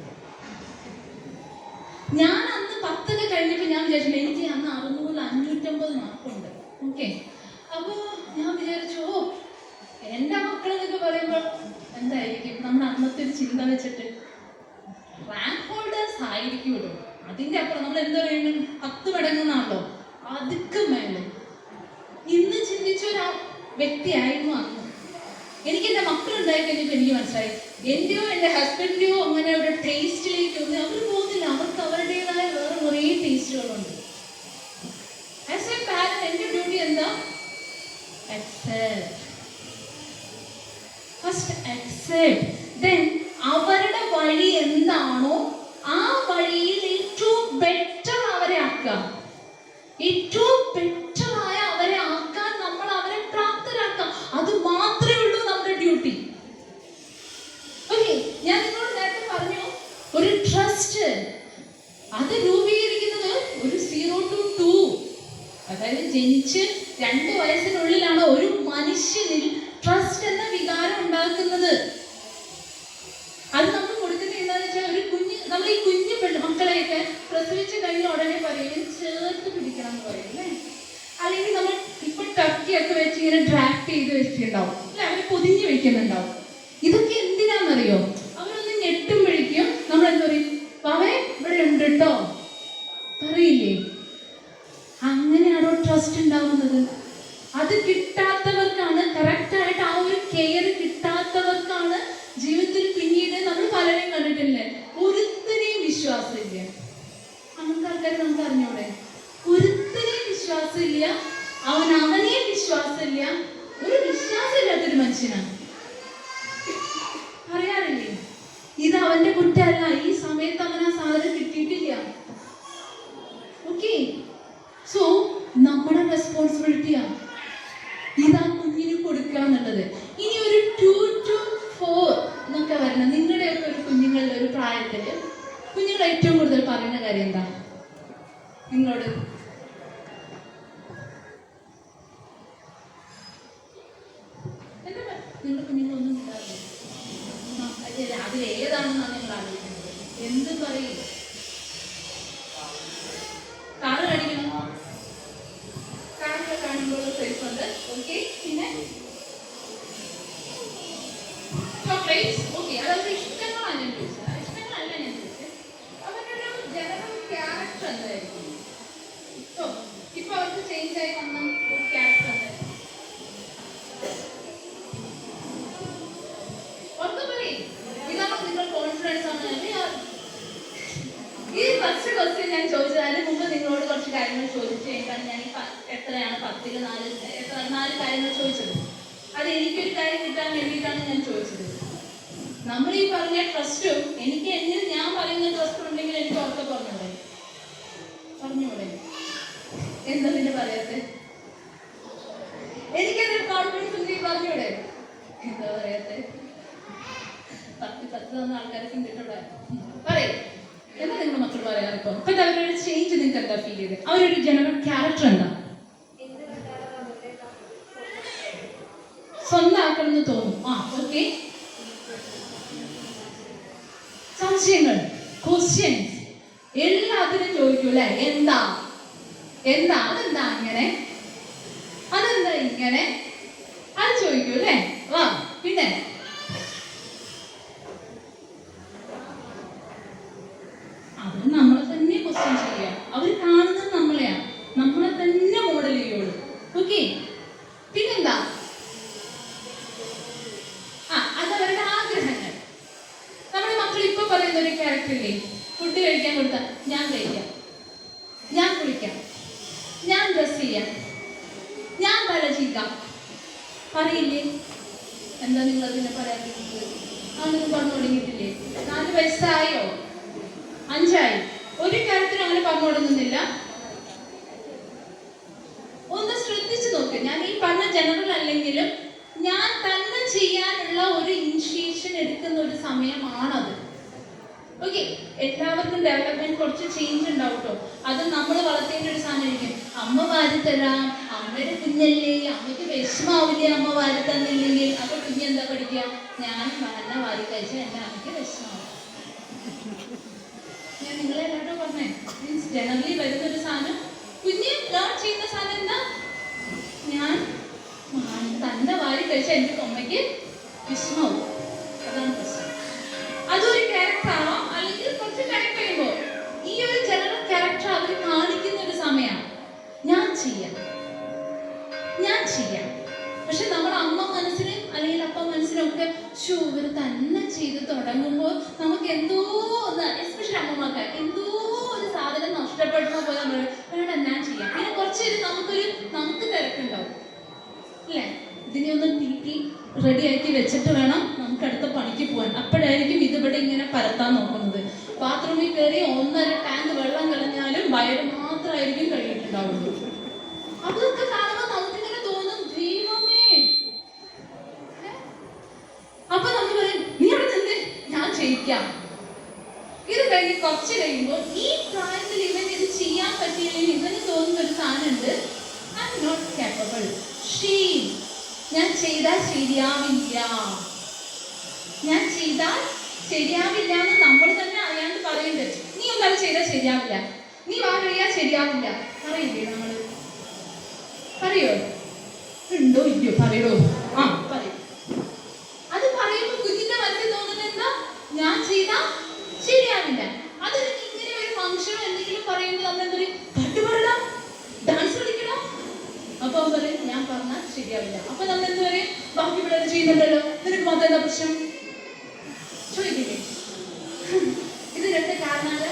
ഞാൻ അന്ന് 10 കഴിഞ്ഞപ്പോൾ ഞാൻ വിചാരിച്ചില്ല, എനിക്ക് അന്ന് 600-550 മാർക്കുണ്ട്. ഓക്കെ, അപ്പോൾ ഞാൻ വിചാരിച്ചു എൻ്റെ മക്കളെന്നൊക്കെ പറയുമ്പോൾ എന്തായിരിക്കും നമ്മുടെ അന്നത്തെ ഒരു ചിന്ത വെച്ചിട്ട്, റാങ്ക് ഹോൾഡേഴ്സ് ആയിരിക്കുമല്ലോ. അതിൻ്റെ അപ്പുറം നമ്മൾ എന്താ പറയുന്നത്, 10 മടങ്ങുന്നാണല്ലോ, അതൊക്കെ മേലെ ഇന്ന് ചിന്തിച്ചൊരു വ്യക്തിയായിരുന്നു അന്ന്. എനിക്ക് എൻ്റെ മക്കളുണ്ടായി കഴിഞ്ഞപ്പോൾ എനിക്ക് മനസ്സിലായി, എൻ്റെയോ എൻ്റെ ഹസ്ബൻഡിൻ്റെയോ അങ്ങനെ ഒരു ടേസ്റ്റിലേക്ക് ഒന്നും അവർ പോകുന്നില്ല. അവർക്ക് അവരുടേതായ വേറെ കുറേ ടേസ്റ്റുകളുണ്ട്. ആസ് എ പാരന്റ് എൻ്റെ ഡ്യൂട്ടി എന്താ? അക്സെപ്റ്റ്. ഫസ്റ്റ് അക്സെപ്റ്റ്, ദെൻ അവരുടെ വഴി എന്താണോ ആ വഴിയിൽ ഏറ്റവും ബെറ്റർ അവരെ ആക്കുക. ഏറ്റവും ബെറ്ററായ അവരെ ആക്കാൻ നമ്മൾ അവരെ പ്രാപ്തരാക്കുക. അത് മാത്രമേ ഉള്ളൂ നമ്മുടെ ഡ്യൂട്ടി. ഓക്കെ, ഞാൻ നിങ്ങളോട് നേരത്തെ പറഞ്ഞു, ഒരു ട്രസ്റ്റ് അത് രൂപീകരിക്കുന്നത് ഒരു 0 to 2, അതായത് ജനിച്ച് 2 വയസ്സിനുള്ളിലാണ് ഒരു മനുഷ്യനിൽ ട്രസ്റ്റ് എന്ന വികാരം ഉണ്ടാക്കുന്നത്. അത് നമ്മൾ കൊടുക്കുന്നത് എന്താണെന്ന് വെച്ചാൽ, ഒരു കുഞ്ഞ്, നമ്മൾ ഈ കുഞ്ഞു മക്കളെയൊക്കെ പ്രസവിച്ച് കഴിഞ്ഞ ഉടനെ പറയും ചേർത്ത് പിടിക്കണം എന്ന് പറയും അല്ലേ? അല്ലെങ്കിൽ നമ്മൾ ഇപ്പൊ ടർക്കിയൊക്കെ വെച്ച് ഇങ്ങനെ ഡ്രാഫ്റ്റ് ചെയ്ത് വെച്ചിട്ടുണ്ടാവും അല്ലെ, അവരെ പൊതിഞ്ഞ് വെക്കുന്നുണ്ടാവും. ഇതൊക്കെ എന്തിനാണെന്നറിയോ? അവരൊന്ന് ഞെട്ടുമ്പോഴേക്കും നമ്മൾ എന്താ പറയും, വാവേ ഇവിടെ ഉണ്ട് കേട്ടോ പറയില്ലേ? അങ്ങനെയാണോ ട്രസ്റ്റ് ഉണ്ടാവുന്നത്? അത് കിട്ടാത്തവർക്കാണ്, കറക്റ്റായിട്ട് ആ ഒരു കെയർ കിട്ടാത്തവർക്കാണ് ജീവിതത്തിൽ പിന്നീട് നമ്മൾ പലരെയും കണ്ടിട്ടില്ലേ, ഒരുത്തനെയും വിശ്വാസമില്ല. അങ്ങനത്തെ ആൾക്കാരെ നമുക്ക് അറിഞ്ഞൂടെ? ഒരുത്തനെയും വിശ്വാസമില്ല, അവനെയും വിശ്വാസമില്ല, ഒരു വിശ്വാസമില്ലാത്തൊരു മനുഷ്യനാണ്. പറയാറില്ലേ, ഇത് അവന്റെ കുറ്റമല്ല, ഈ സമയത്ത് അവൻ ആ സാധനം കിട്ടിയിട്ടില്ല. ഓക്കെ, സോ നമ്മുടെ റെസ്പോൺസിബിലിറ്റിയാണ് ഇതാ കുഞ്ഞിന് കൊടുക്കുക എന്നുള്ളത്. ഇനി ഒരു 2 to 4 എന്നൊക്കെ വരണം. നിങ്ങളുടെയൊക്കെ ഒരു കുഞ്ഞുങ്ങളുടെ ഒരു പ്രായത്തിൽ കുഞ്ഞുങ്ങൾ ഏറ്റവും കൂടുതൽ പറയുന്ന കാര്യം എന്താ നിങ്ങളോട്? നിങ്ങൾ ആലോചിക്കുന്നത്? എന്ത് പറയും? കാറ് കാണിക്കണം, കാറൊക്കെ കാണുമ്പോൾ സേഫ് ഉണ്ട്. ഓക്കെ, പിന്നെ ചോക്ലേറ്റ്സ്. ഓക്കെ, അതവരുടെ ഇഷ്ടങ്ങളാണ് ഞാൻ ചോദിച്ചത്, ഇഷ്ടങ്ങളല്ല ഞാൻ ചോദിച്ചത്. അവരുടെ ഒരു ജനറൽ ക്യാരക്ടർ എന്തായിരിക്കും? ഇപ്പൊ അവർക്ക് ചേഞ്ച് ആയി വന്ന ഒരു ക്യാരക്ടർ എന്തായിരിക്കും? ഒന്നും പറയും. ഇതാണോ നിങ്ങൾ കോൺഫിഡൻസ് ആണ്? ഈ ഫസ്റ്റ് ക്വസ്റ്റ്യൻ ഞാൻ ചോദിച്ചത് അതിന് മുമ്പ് നിങ്ങളോട് കുറച്ച് കാര്യങ്ങൾ ചോദിച്ചു കഴിഞ്ഞാണ് ഞാൻ എത്രയാണ് 10-ൽ 4 കാര്യങ്ങൾ ചോദിച്ചത്. അത് എനിക്കൊരു കാര്യം കിട്ടാൻ വേണ്ടിയിട്ടാണ് ഞാൻ ചോദിച്ചത്. നമ്മൾ ഈ പറഞ്ഞ ട്രസ്റ്റും എനിക്ക് എന്നിൽ ഞാൻ പറയുന്ന ട്രസ്റ്റ് ഉണ്ടെങ്കിൽ എനിക്ക് ഉറക്കെ പറഞ്ഞൂടെ? എന്താ പിന്നെ പറയാത്തെ? എനിക്കെന്തൊരു കോൺഫിഡൻസ് ഉണ്ടെങ്കിൽ പറഞ്ഞൂടെ? എന്താ പറയാത്തെ? 10 തന്ന ആൾക്കാരെ ചിന്തിട്ടൂടെ? പറയും. എന്താ നിങ്ങൾ മക്കൾ പറയാറ്? ഇപ്പൊ അവരുടെ ചേഞ്ച് നിങ്ങൾക്ക് എന്താ ഫീൽ ചെയ്ത്? അവരൊരു ജനറൽ ക്യാരക്ടർ എന്താ? സ്വന്തമാക്കണമെന്ന് തോന്നും. ഓക്കെ, സംശയങ്ങൾ, ക്വസ്റ്റ്യൻസ് എല്ലാത്തിനും ചോദിക്കൂ അല്ലെ? എന്താ അതെന്താ അങ്ങനെ, അതെന്താ ഇങ്ങനെ, അത് ചോദിക്കൂ അല്ലേ? പിന്നെ അവർ നമ്മളെ തന്നെ ക്വസ്റ്റ്യൻ ചെയ്യുക. അവർ കാണുന്നത് നമ്മളെയാണ്, നമ്മളെ തന്നെ മോഡൽ ചെയ്യുള്ളൂ. ഓക്കെ, പിന്നെന്താ? അതവരുടെ ആഗ്രഹങ്ങൾ. നമ്മുടെ മക്കൾ ഇപ്പൊ പറയുന്ന ഒരു ക്യാരക്ടർ ഇല്ലേ? ഫുഡ് കഴിക്കാൻ കൊടുത്താൽ ഞാൻ കഴിക്കാം, ഞാൻ കുളിക്കാം, ഞാൻ ഡ്രസ് ചെയ്യാം, ഞാൻ തല ചീക്കാം പറയില്ലേ? എന്താ നിങ്ങൾ അതിനെ പറയാതിരിക്കുന്നത്? അവനൊന്നും പറഞ്ഞു തുടങ്ങിയിട്ടില്ലേ? 4 വയസ്സായോ? 5 ആയി. ഒരു കാര്യത്തിനും അങ്ങനെ പറഞ്ഞു തുടങ്ങുന്നില്ല. ഒന്ന് ശ്രദ്ധിച്ചു നോക്ക്. ഞാൻ ഈ പറഞ്ഞ ജനറൽ അല്ലെങ്കിലും ഞാൻ തന്നെ ചെയ്യാനുള്ള ഒരു ഇനിഷ്യേഷൻ എടുക്കുന്ന ഒരു സമയമാണത്. ഓക്കെ, എല്ലാവർക്കും ഡെവലപ്മെന്റ് കുറച്ച് ചേഞ്ച് ഉണ്ടാവും കേട്ടോ. അത് നമ്മൾ വളർത്തേണ്ട ഒരു സാധനമായിരിക്കും. അമ്മ വാരി തരാം, അമ്മയുടെ കുഞ്ഞല്ലേ, അമ്മയ്ക്ക് വിഷമാവില്ലേ അമ്മ വാരി തന്നില്ലെങ്കിൽ? അപ്പൊ കുഞ്ഞെന്താ പഠിക്കുക? ഞാൻ എന്നെ വാരി കഴിച്ചാൽ എന്റെ അമ്മയ്ക്ക് വിഷമാവും. ഞാൻ നിങ്ങളെ എല്ലാവരും പറഞ്ഞേ, മീൻസ് ജനറലി വരുന്നൊരു സാധനം, കുഞ്ഞ് ലേൺ ചെയ്യുന്ന സാധനം എന്താ? ഞാൻ തന്നെ വാരി കഴിച്ചാൽ എന്റെ അമ്മയ്ക്ക് വിഷമാവും. അതാണ് പ്രശ്നം. അതൊരു ക്യാരക്ടർ ആണോ? അല്ലെങ്കിൽ കുറച്ച് ടൈം കഴിയുമ്പോൾ ഈ ഒരു ജനറൽ ക്യാരക്ടർ അവർ കാണിക്കുന്ന ഒരു സമയമാണ്. ഞാൻ ചെയ്യാം. പക്ഷെ നമ്മുടെ അമ്മ മനസ്സിന് അല്ലെങ്കിൽ അപ്പ മനസ്സിനൊക്കെ ഇവർ തന്നെ ചെയ്ത് തുടങ്ങുമ്പോൾ നമുക്ക് എന്തോ ഒന്ന്, എസ്പെഷ്യലി അമ്മമാർക്ക് എന്തോ ഒരു സാധനം നഷ്ടപ്പെടുന്ന പോലെ നമ്മൾ വേണ്ട ഞാൻ ചെയ്യാം. പിന്നെ കുറച്ച് നമുക്ക് തിരക്കുണ്ടാവും അല്ലേ? ഇതിനെ ഒന്ന് തീറ്റി റെഡിയാക്കി വെച്ചിട്ട് വേണം നമുക്ക് അടുത്ത പണിക്ക് പോകാൻ. അപ്പോഴായിരിക്കും ഇതിവിടെ ഇങ്ങനെ പരത്താൻ നോക്കുന്നത്. ബാത്റൂമിൽ കയറി 1.5 ടാങ്ക് വെള്ളം കളഞ്ഞാലും വയറ് മാത്രമായിരിക്കും കഴിയിട്ടുണ്ടാവുള്ളൂ. അതൊക്കെ കാണുമ്പോൾ നമുക്കിങ്ങനെ തോന്നും, ദൈവമേ. അപ്പൊ നമ്മൾ പറയും, നീ അവിടെ നിന്ന് ഞാൻ ചെയ്യിക്കാം. ഇത് കഴിഞ്ഞ് കുറച്ച് കഴിയുമ്പോൾ ഈ പ്രായത്തിൽ ഇവൻ ഇത് ചെയ്യാൻ പറ്റിയില്ലെങ്കിൽ ഇവന് തോന്നുന്ന ഒരു സാധനമുണ്ട്, ഐ എം നോട്ട് കേപ്പബിൾ. ഞാൻ ചെയ്താൽ ശരിയാവില്ല എന്ന് നമ്മൾ തന്നെ അറിയാണ്ട് പറയുന്നുണ്ട്. നീ ഒന്നും ചെയ്താൽ ശരിയാവില്ല, നീ വാ കഴിയാൽ ശരിയാവില്ല പറയില്ലേ? നമ്മള് പറയോ? ഉണ്ടോ ഇല്ലയോ? പറയടോ. പറയും. അത് പറയുമ്പോൾ കുഞ്ഞിന്റെ മനസ്സിൽ തോന്നുന്നത് എന്താ? ഞാൻ ചെയ്താൽ ശരിയാവില്ല. അത് ഇങ്ങനെ ഒരു ഫംഗ്ഷനോ എന്തെങ്കിലും പറയുമ്പോൾ നമ്മൾ എന്തൊരു പാട്ട് പാടണം, ഡാൻസ് കളിക്കണം. അപ്പൊ പറയും ഞാൻ പറഞ്ഞാൽ ശരിയാവില്ല. അപ്പൊ നമ്മൾ എന്ത് പറയും? ബാക്കി പിള്ളേർ ചെയ്യുന്നുണ്ടല്ലോ, നിനക്ക് മാത്രം എന്താ പ്രശ്നം ചോദിക്കില്ലേ? ഇത് 2 കാരണമാണ്.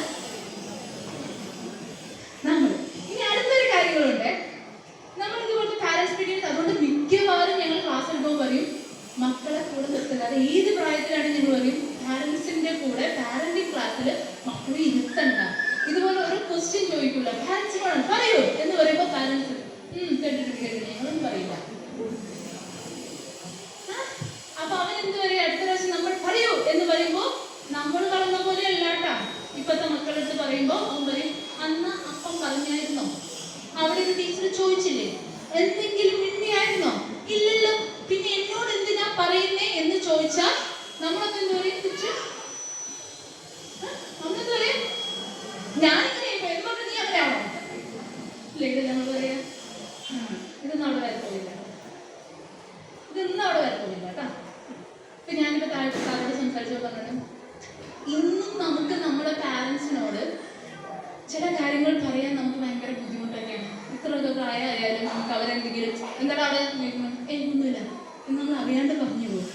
നമ്മൾ ഇനി അടുത്തൊരു കാര്യങ്ങളുണ്ട്. നമ്മൾ ഇതുപോലത്തെ പാരന്റ്സ് മീറ്റിംഗ്, അതുകൊണ്ട് മിക്കവാറും ഞങ്ങൾ ക്ലാസ് എടുക്കുമ്പോൾ പറയും മക്കളെ കൂടെ നിർത്തുക. അത് ഏത് പ്രായത്തിലാണ് ഞങ്ങൾ പറയും പാരന്റ്സിന്റെ കൂടെ പാരന്റിങ് ക്ലാസ്സിൽ മക്കളെ ഇരുത്തണ്ട. ഇതുപോലെ ഓരോ ക്വസ്റ്റ്യൻ ചോദിക്കില്ല, പാരന്റ്സ് വേണം പറയൂ എന്ന് പറയുമ്പോൾ പാരന്റ്സ് കേട്ടിട്ട് ഞങ്ങളൊന്നും പറയില്ല. അപ്പൊ അവൻ എന്ത് പറയും? അടുത്ത പ്രാവശ്യം നമ്മൾ പറയൂ എന്ന് പറയുമ്പോൾ നമ്മൾ പറഞ്ഞ പോലെ അല്ലാട്ടാ ഇപ്പത്തെ മക്കളെടുത്ത് പറയുമ്പോൾ അവൻ പറയും, അന്ന് അപ്പം പറഞ്ഞായിരുന്നോ? അവിടെ ഒരു ടീച്ചർ ചോദിച്ചില്ലേ? എന്തെങ്കിലും മിണ്ടിയായിരുന്നോ? ഇല്ലല്ലോ, പിന്നെ എന്നോട് എന്തിനാ പറയുന്നേ എന്ന് ചോദിച്ചാൽ നമ്മളൊക്കെ എന്ത് പറയും? ചില കാര്യങ്ങൾ പറയാൻ നമുക്ക് ഭയങ്കര ബുദ്ധിമുട്ടൊക്കെയാണ്. ഇത്രയൊക്കെ പ്രായമായാലും നമുക്ക് അവരെന്തെങ്കിലും എന്താണ് അവിടെ ചോദിക്കണം, ഒന്നുമില്ല എന്ന് നമ്മൾ അറിയാണ്ട് പറഞ്ഞു പോകും.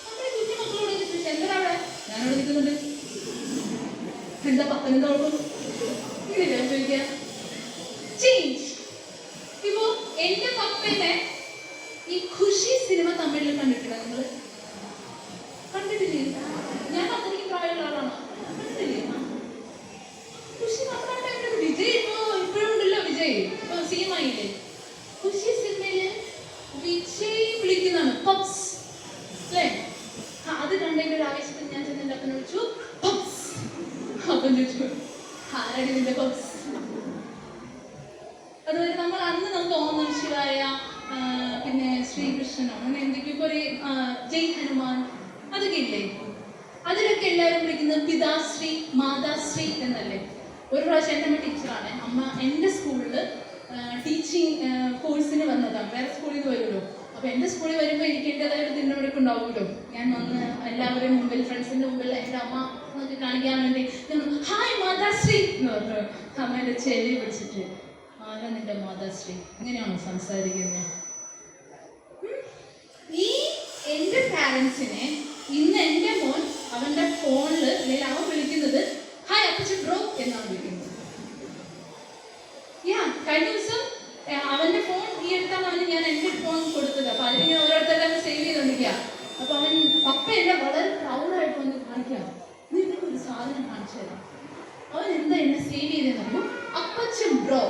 നമ്മുടെ കുഞ്ഞു മക്കളോട് ചോദിച്ചാൽ എന്താ അവിടെ, ഞാനവിടെ നിൽക്കുന്നുണ്ട്, എന്താ കുഴപ്പം, ഇങ്ങനെയല്ല ചോദിക്കുക. ചേഞ്ച്. ഇപ്പോ എന്റെ പപ്പനെ ഈ ഖുഷി സിനിമ തമിഴിൽ കണ്ടിട്ടില്ല നിങ്ങൾ? കണ്ടിട്ടില്ലേ? ഞാൻ അത്രയ്ക്ക് പ്രായമുള്ള ആളാണ്. കണ്ടിട്ടില്ലേ? ഖുഷി നമ്മുടെ ടൈമിൽ വിജയ് ഇപ്പോഴും ഉണ്ടല്ലോ, വിജയ് ഇപ്പൊ സീമായില്ലേ. ഖുഷി സിനിമയില് വിജയ് വിളിക്കുന്നതാണ് പപ്സ് അല്ലേ? അത് കണ്ടതിന്റെ ഒരു ആവേശത്തിൽ ഞാൻ ചെന്ന് അപ്പനെ വിളിച്ചു പപ്സ്. അപ്പൻ ചോദിച്ചു ആരാടി നിന്റെ പപ്സ്? അതുപോലെ നമ്മൾ അന്ന് നമുക്ക് ഓം നമഃ ശിവായ, പിന്നെ ശ്രീകൃഷ്ണനോ അങ്ങനെ എന്തൊക്കെയൊക്കെ ഒരു ജയ് ഹനുമാൻ അതൊക്കെ ഇല്ലേ? അതിലൊക്കെ എല്ലാവരും വിളിക്കുന്നത് പിതാശ്രീ മാതാശ്രീ എന്നല്ലേ? ഒരു പ്രാവശ്യം എൻ്റെ അമ്മ ടീച്ചറാണ്. അമ്മ എൻ്റെ സ്കൂളിൽ ടീച്ചിങ് കോഴ്സിന് വന്നതാണ്. വേറെ സ്കൂളിൽ നിന്ന് വരുമല്ലോ. അപ്പോൾ എൻ്റെ സ്കൂളിൽ വരുമ്പോൾ എനിക്ക് എൻ്റെതായ ഒരു തിന്നവിടൊക്കെ ഉണ്ടാവുമല്ലോ. ഞാൻ വന്ന് എല്ലാവരും മുമ്പിൽ, ഫ്രണ്ട്സിൻ്റെ മുമ്പിൽ എൻ്റെ അമ്മ എന്നൊക്കെ കാണിക്കാൻ വേണ്ടി ഹായ് മാതാശ്രീ എന്ന് പറഞ്ഞു. അമ്മ എൻ്റെ ചെവി പിടിച്ചിട്ട് ആരാ നിന്റെ മാതാശ്രീ, ഇങ്ങനെയാണോ സംസാരിക്കുന്നത്? ഈ എൻ്റെ പാരൻസിനെ ഇന്ന് എൻ്റെ മോൻ അവൻ്റെ ഫോണിൽ അല്ലെങ്കിൽ അവൻ വിളിക്കുന്നത് ഹായ് അപ്പച്ചൻ ബ്രോ എന്നാണ് വിളിക്കുന്നത്. കഴിഞ്ഞ ദിവസം അവൻ്റെ ഫോൺ ഈ അടുത്താണ് അവന് ഞാൻ എൻ്റെ ഫോൺ കൊടുത്തത്. അപ്പോൾ അതിലിങ്ങനെ ഓരോരുത്തരുടെ സേവ് ചെയ്തുകൊണ്ടിരിക്കുക. അപ്പോൾ അവൻ പപ്പ എന്നെ വളരെ പ്രൗഡായിട്ട് വന്ന് കാണിക്കാം, നിനക്ക് ഒരു സാധനം കാണിച്ചു തരാം. അവൻ എന്താ എന്നെ സേവ് ചെയ്തെന്നറിയോ? അപ്പച്ചൻ ബ്രോ.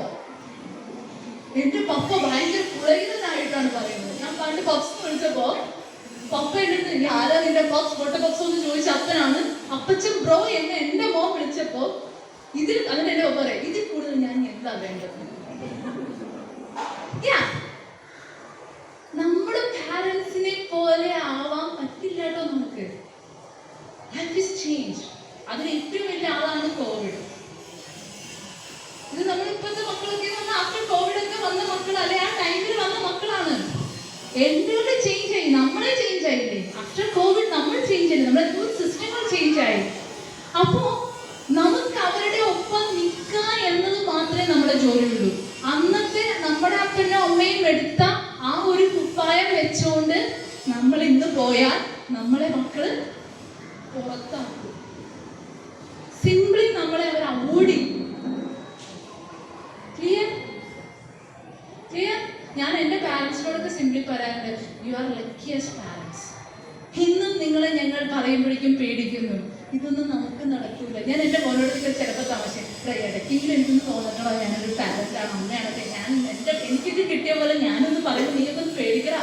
എന്റെ പപ്പ ഭയങ്കര പുളയുന്നതായിട്ടാണ് പറയുന്നത്. ഞാൻ പണ്ട് പപ്സ് വിളിച്ചപ്പോ പപ്പ എൻ്റെ അടുത്ത് ആരാ നിന്റെ പപ്സ് പൊട്ട പപ്സ് എന്ന് ചോദിച്ച അപ്പനാണ് അപ്പച്ചൻ ബ്രോ എന്ന് എന്റെ മോൻ വിളിച്ചപ്പോ ഇതിൽ അതിന് എന്റെ പപ്പ പറയാം, ഇതിൽ കൂടുതൽ ഞാൻ എന്താ വേണ്ടത്? നമ്മുടെ പാരൻസിനെ പോലെ ആവാൻ പറ്റില്ല കേട്ടോ നമുക്ക്. Life is change. അതിന് ഏറ്റവും വലിയ ആളാണ് കോവിഡ്. ഇത് നമ്മളിപ്പോഴത്തെ മക്കളൊക്കെ ആഫ്റ്റർ കോവിഡ് ഒക്കെ വന്ന മക്കൾ, അല്ലെ ആ ടൈമിൽ വന്ന മക്കളാണ്. എന്തുകൊണ്ട് ചേഞ്ച് ആയി? നമ്മളെ ചേഞ്ച് ആയില്ലേ? ആഫ്റ്റർ കോവിഡ് നമ്മൾ ചേഞ്ച് ആയി, നമ്മുടെ ഫുഡ് സിസ്റ്റങ്ങൾ ചേഞ്ച് ആയി. അപ്പോ നമുക്ക് അവരുടെ ഒപ്പം നിൽക്കുക എന്നത് മാത്രമേ നമ്മുടെ ജോലിയുള്ളൂ. അന്നത്തെ നമ്മുടെ അപ്പനും അമ്മയും എടുത്ത ആ ഒരു കുപ്പായം വെച്ചുകൊണ്ട് നമ്മൾ ഇന്ന് പോയാൽ നമ്മളെ മക്കള് പുറത്താക്കും. സിംപ്ലി നമ്മളെ അവർ അവോയ്ഡ് ചെയ്യും. ക്ലിയർ? ഞാൻ എൻ്റെ പാരൻസിനോടൊക്കെ സിംപ്ലി പറയാറുണ്ട്, യു ആർ ലക്കിയസ്റ്റ് പാരൻസ്. ഇന്നും നിങ്ങളെ ഞങ്ങൾ പറയുമ്പോഴേക്കും പേടിക്കുന്നു. ഇതൊന്നും നമുക്ക് നടക്കൂല. ഞാൻ എൻ്റെ മോനോടൊക്കെ ചിലപ്പോൾ താമസിക്കും, ഇടയ്ക്കെങ്കിലും എനിക്കൊന്ന് തോന്നട്ടോ ഞാനൊരു പാരൻ്റാണ്, അമ്മയാണൊക്കെ. എനിക്കിത് കിട്ടിയ പോലെ ഞാനൊന്ന് പറയുമ്പോൾ നീയൊക്കെ പേടിക്കടാ